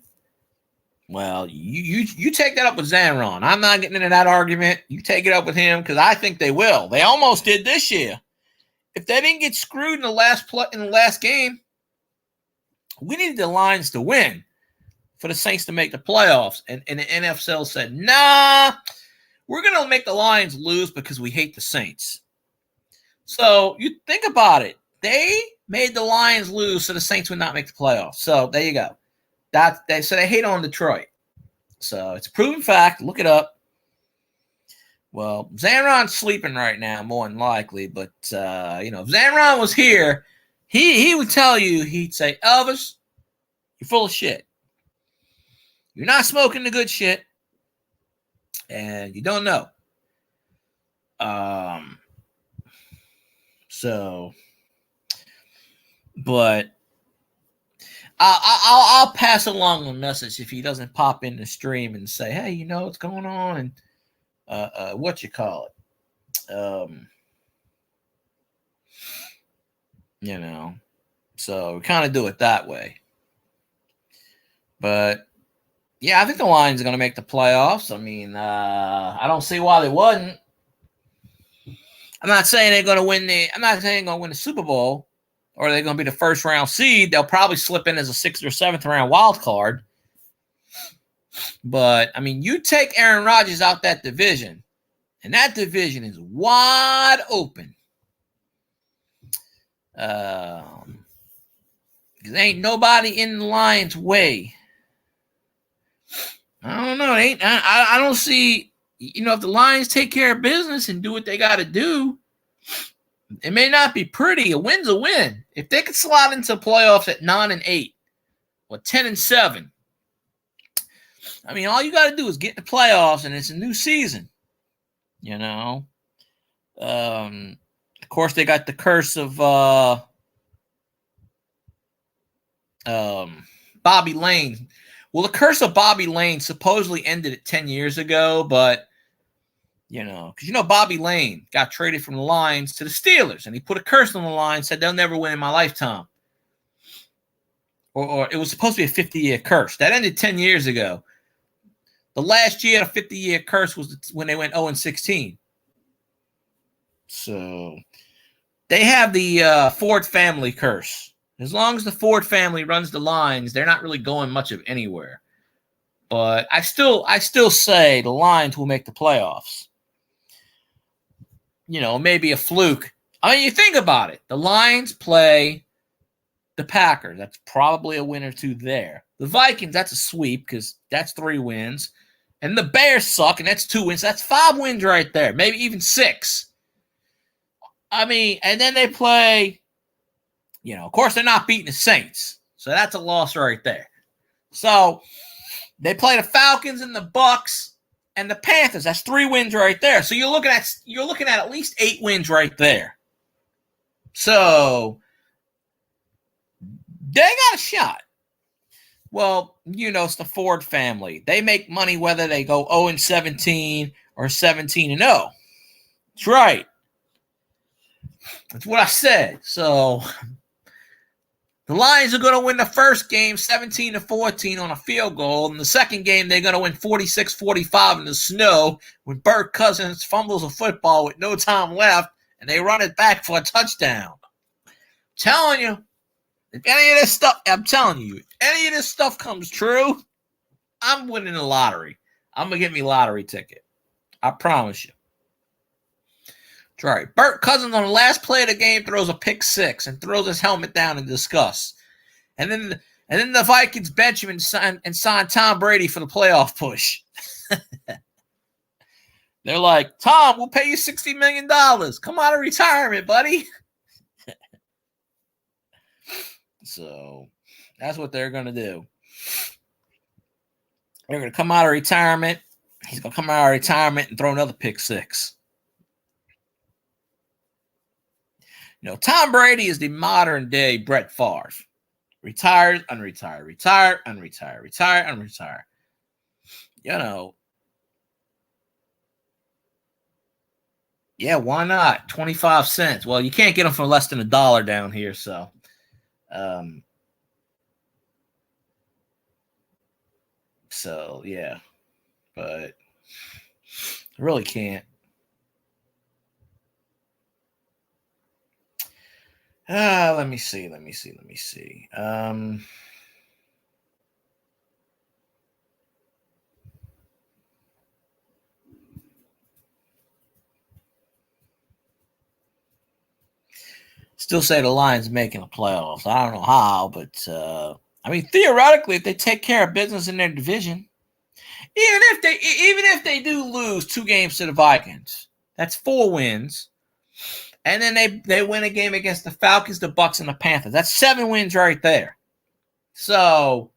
[SPEAKER 1] Well, you take that up with Zanron. I'm not getting into that argument. You take it up with him because I think they will. They almost did this year. If they didn't get screwed in the last game, we needed the Lions to win for the Saints to make the playoffs. And the NFL said, nah, we're going to make the Lions lose because we hate the Saints. So you think about it. They made the Lions lose so the Saints would not make the playoffs. So there you go. So they hate on Detroit. So it's a proven fact. Look it up. Well, Zanron's sleeping right now, more than likely. But, if Zanron was here, he would tell you, he'd say, Elvis, you're full of shit. You're not smoking the good shit. And you don't know. But I'll pass along a message if he doesn't pop in the stream and say, hey, you know what's going on? And what you call it? So we kind of do it that way. But yeah, I think the Lions are going to make the playoffs. I mean, I don't see why they wouldn't. I'm not saying they're going to win the Super Bowl or they're going to be the first round seed. They'll probably slip in as a 6th or 7th round wild card. But I mean, you take Aaron Rodgers out that division, and that division is wide open. Because ain't nobody in the Lions' way. I don't know. I don't see. If the Lions take care of business and do what they got to do, it may not be pretty. A win's a win. If they could slide into playoffs at 9-8 or 10-7, I mean, all you got to do is get in the playoffs, and it's a new season. Of course, they got the curse of Bobby Lane. Well, the curse of Bobby Lane supposedly ended 10 years ago, but because Bobby Lane got traded from the Lions to the Steelers, and he put a curse on the Lions, said they'll never win in my lifetime. Or it was supposed to be a 50-year curse. That ended 10 years ago. The last year, a 50-year curse was when they went 0-16. So they have the Ford family curse. As long as the Ford family runs the Lions, they're not really going much of anywhere. But I still say the Lions will make the playoffs. Maybe a fluke. I mean, you think about it. The Lions play the Packers. That's probably a win or two there. The Vikings, that's a sweep because that's 3 wins. And the Bears suck, and that's 2 wins. That's 5 wins right there, maybe even 6. I mean, and then they play, of course, they're not beating the Saints. So that's a loss right there. So they play the Falcons and the Bucks and the Panthers. That's 3 wins right there. So you're looking at least 8 wins right there. So they got a shot. Well, it's the Ford family. They make money whether they go 0-17 or 17-0. That's right. That's what I said. So the Lions are going to win the first game 17-14 on a field goal. And the second game, they're going to win 46-45 in the snow when Kirk Cousins fumbles a football with no time left and they run it back for a touchdown. I'm telling you, if any of this stuff comes true, I'm winning the lottery. I'm going to get me a lottery ticket. I promise you. That's right. Kirk Cousins on the last play of the game throws a pick 6 and throws his helmet down in disgust. And then the Vikings bench him and sign Tom Brady for the playoff push. They're like, Tom, we'll pay you $60 million. Come out of retirement, buddy. So that's what they're going to do. They're going to come out of retirement. He's going to come out of retirement and throw another pick 6. Tom Brady is the modern day Brett Favre. Retired, unretired, retired, unretired, retired, unretired. Yeah, why not? 25 cents. Well, you can't get them for less than $1 down here, so So, yeah. But I really can't. Let me see. Still say the Lions making the playoffs. I don't know how, but I mean, theoretically, if they take care of business in their division, even if they do lose 2 games to the Vikings, that's 4 wins. And then they win a game against the Falcons, the Bucks, and the Panthers. That's 7 wins right there. So,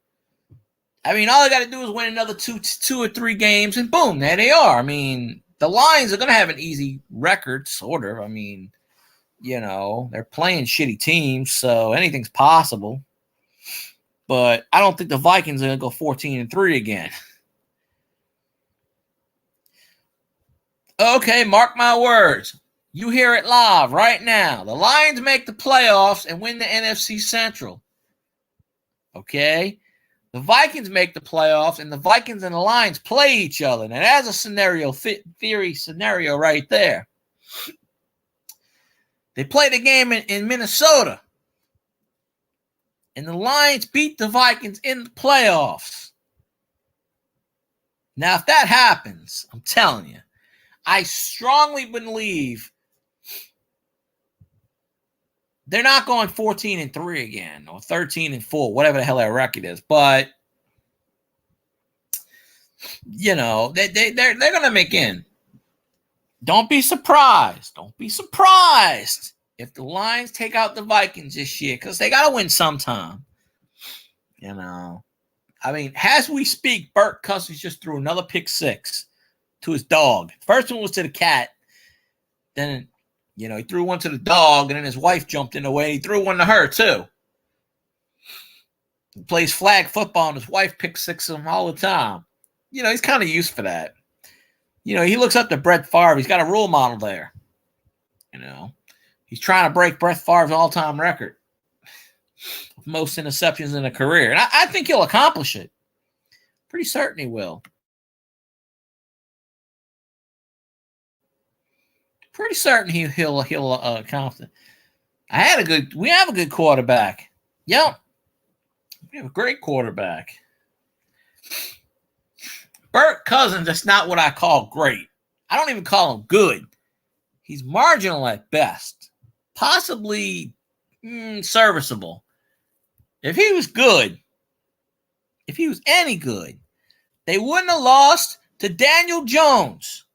[SPEAKER 1] I mean, all they got to do is win another two or 3 games, and boom, there they are. I mean, the Lions are going to have an easy record, sort of. I mean, you know, they're playing shitty teams, so anything's possible. But I don't think the Vikings are going to go 14-3 again. Okay, mark my words. You hear it live right now. The Lions make the playoffs and win the NFC Central. Okay? The Vikings make the playoffs, and the Vikings and the Lions play each other. Now, that's a theory scenario right there. They played a game in Minnesota, and the Lions beat the Vikings in the playoffs. Now, if that happens, I'm telling you, I strongly believe they're not going 14-3 again or 13-4, whatever the hell that record is. But you know, they're going to make in. Don't be surprised. Don't be surprised if the Lions take out the Vikings this year, because they got to win sometime. You know, I mean, as we speak, Burt Cousins just threw another pick 6 to his dog. First one was to the cat. Then, you know, he threw one to the dog, and then his wife jumped in the way. He threw one to her, too. He plays flag football, and his wife picks 6 of them all the time. You know, he's kind of used for that. You know, he looks up to Brett Favre. He's got a role model there. You know, he's trying to break Brett Favre's all-time record of most interceptions in a career. And I think he'll accomplish it. Pretty certain he will. Pretty certain he'll accomplish it. We have a good quarterback. Yep. We have a great quarterback. Burt Cousins, that's not what I call great. I don't even call him good. He's marginal at best. Possibly serviceable. If he was good, if he was any good, they wouldn't have lost to Daniel Jones.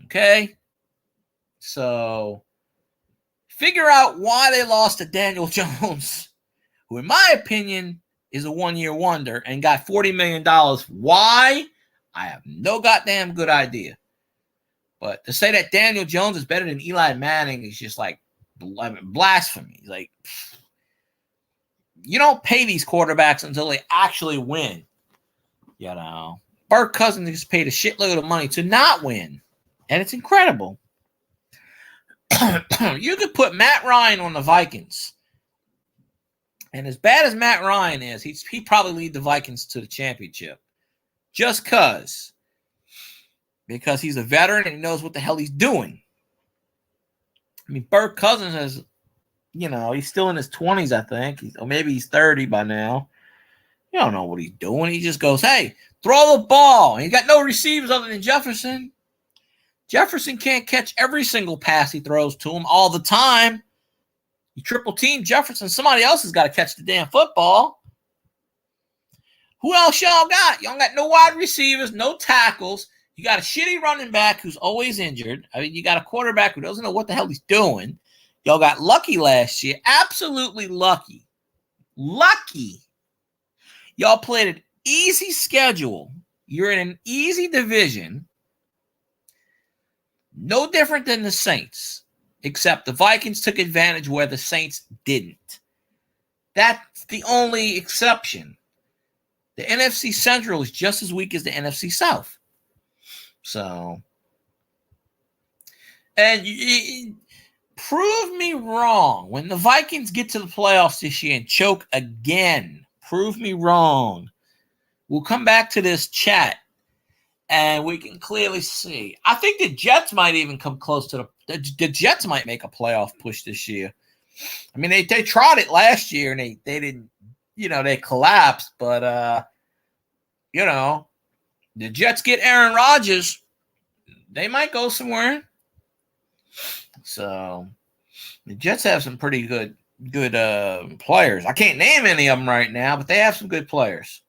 [SPEAKER 1] Okay? So, figure out why they lost to Daniel Jones, who in my opinion is a one-year wonder and got $40 million. Why? I have no goddamn good idea. But to say that Daniel Jones is better than Eli Manning is just like blasphemy. Like, you don't pay these quarterbacks until they actually win. You know, Burt Cousins just paid a shitload of money to not win. And it's incredible. You could put Matt Ryan on the Vikings. And as bad as Matt Ryan is, he'd probably lead the Vikings to the championship. Just because he's a veteran and he knows what the hell he's doing. I mean, Burt Cousins has, you know, he's still in his 20s, I think. Or maybe he's 30 by now. You don't know what he's doing. He just goes, hey, throw the ball. And he got no receivers other than Jefferson. Jefferson can't catch every single pass he throws to him all the time. You triple team Jefferson, somebody else has got to catch the damn football. Who else y'all got? Y'all got no wide receivers, no tackles. You got a shitty running back who's always injured. I mean, you got a quarterback who doesn't know what the hell he's doing. Y'all got lucky last year. Absolutely lucky. Lucky. Y'all played an easy schedule. You're in an easy division. No different than the Saints, except the Vikings took advantage where the Saints didn't. That's the only exception. The NFC Central is just as weak as the NFC South. So, and prove me wrong. When the Vikings get to the playoffs this year and choke again, prove me wrong. we'll come back to this chat, and we can clearly see. I think the Jets might even come close to the Jets might make a playoff push this year. I mean, they tried it last year, and they didn't, they collapsed. But, the Jets get Aaron Rodgers, they might go somewhere. So the Jets have some pretty good players. I can't name any of them right now, but they have some good players.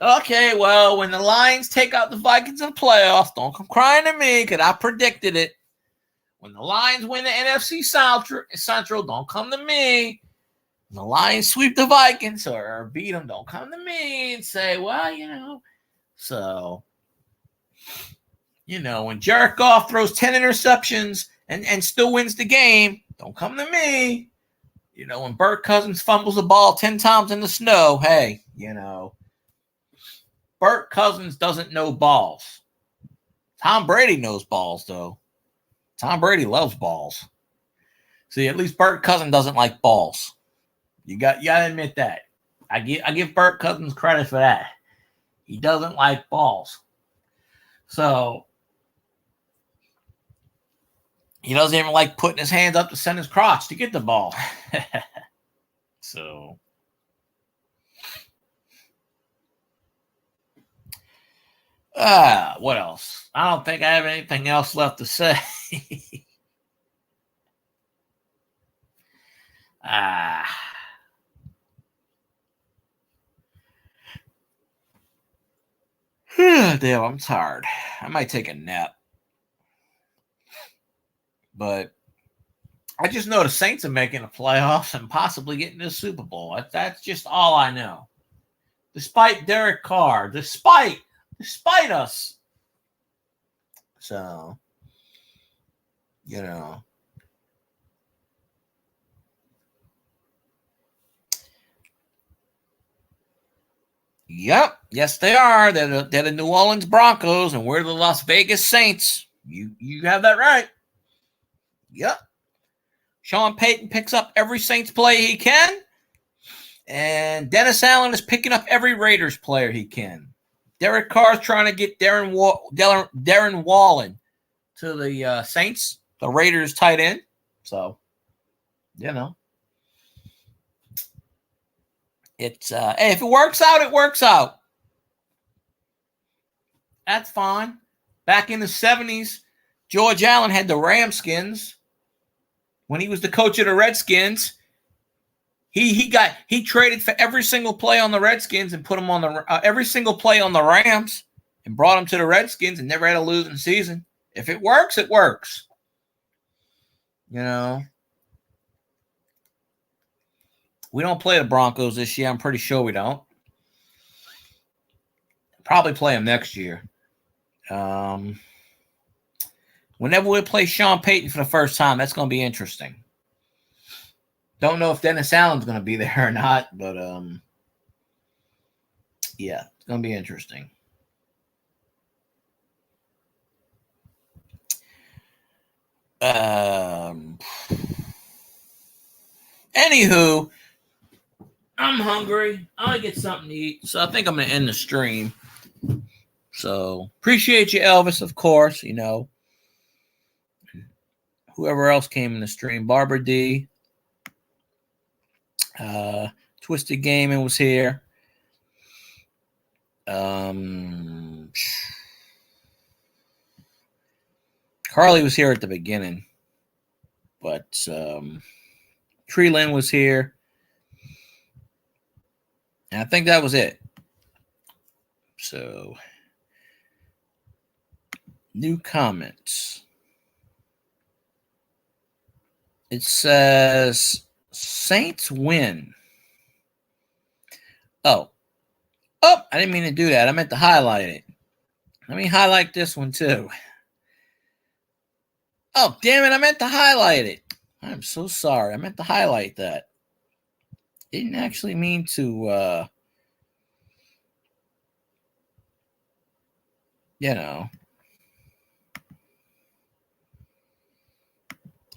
[SPEAKER 1] Okay, well, when the Lions take out the Vikings in the playoffs, don't come crying to me because I predicted it. When the Lions win the NFC Central, don't come to me. When the Lions sweep the Vikings or beat them, don't come to me and say, well, So, when Jared Goff throws 10 interceptions and still wins the game, don't come to me. When Burt Cousins fumbles the ball 10 times in the snow, hey, Burt Cousins doesn't know balls. Tom Brady knows balls, though. Tom Brady loves balls. See, at least Burt Cousins doesn't like balls. You got to admit that. I give Burt Cousins credit for that. He doesn't like balls. So he doesn't even like putting his hands up to send his crotch to get the ball. So what else? I don't think I have anything else left to say. Damn, I'm tired. I might take a nap. But I just know the Saints are making the playoffs and possibly getting the Super Bowl. That's just all I know. Despite Derek Carr, despite us. So, Yep. Yes, they are. They're the New Orleans Broncos, and we're the Las Vegas Saints. You have that right. Yep. Sean Payton picks up every Saints play he can, and Dennis Allen is picking up every Raiders player he can. Derek Carr's trying to get Darren Wallen to the Saints, the Raiders tight end. So, it's hey, if it works out, it works out. That's fine. Back in the 70s, George Allen had the Ramskins. When he was the coach of the Redskins, he traded for every single play on the Redskins and put him on the every single play on the Rams and brought him to the Redskins and never had a losing season. If it works, it works. We don't play the Broncos this year. I'm pretty sure we don't. Probably play them next year. Whenever we play Sean Payton for the first time, that's going to be interesting. Don't know if Dennis Allen's going to be there or not, but yeah, it's going to be interesting. Anywho, I'm hungry. I'll get something to eat, so I think I'm going to end the stream. So appreciate you, Elvis, of course. Whoever else came in the stream, Barbara D. Twisted Gaming was here. Carly was here at the beginning, but Treeland was here. And I think that was it. So, new comments. It says Saints win. Oh, I didn't mean to do that. I meant to highlight it. Let me highlight this one too. Oh, damn it. I meant to highlight it. I'm so sorry. I meant to highlight that. Didn't actually mean to, I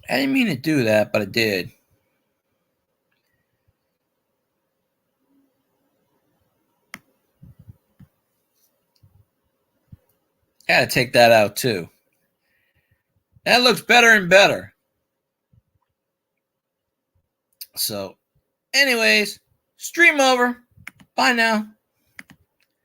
[SPEAKER 1] didn't mean to do that, but I did. Gotta take that out too. That looks better and better. So, anyways, stream over. Bye now.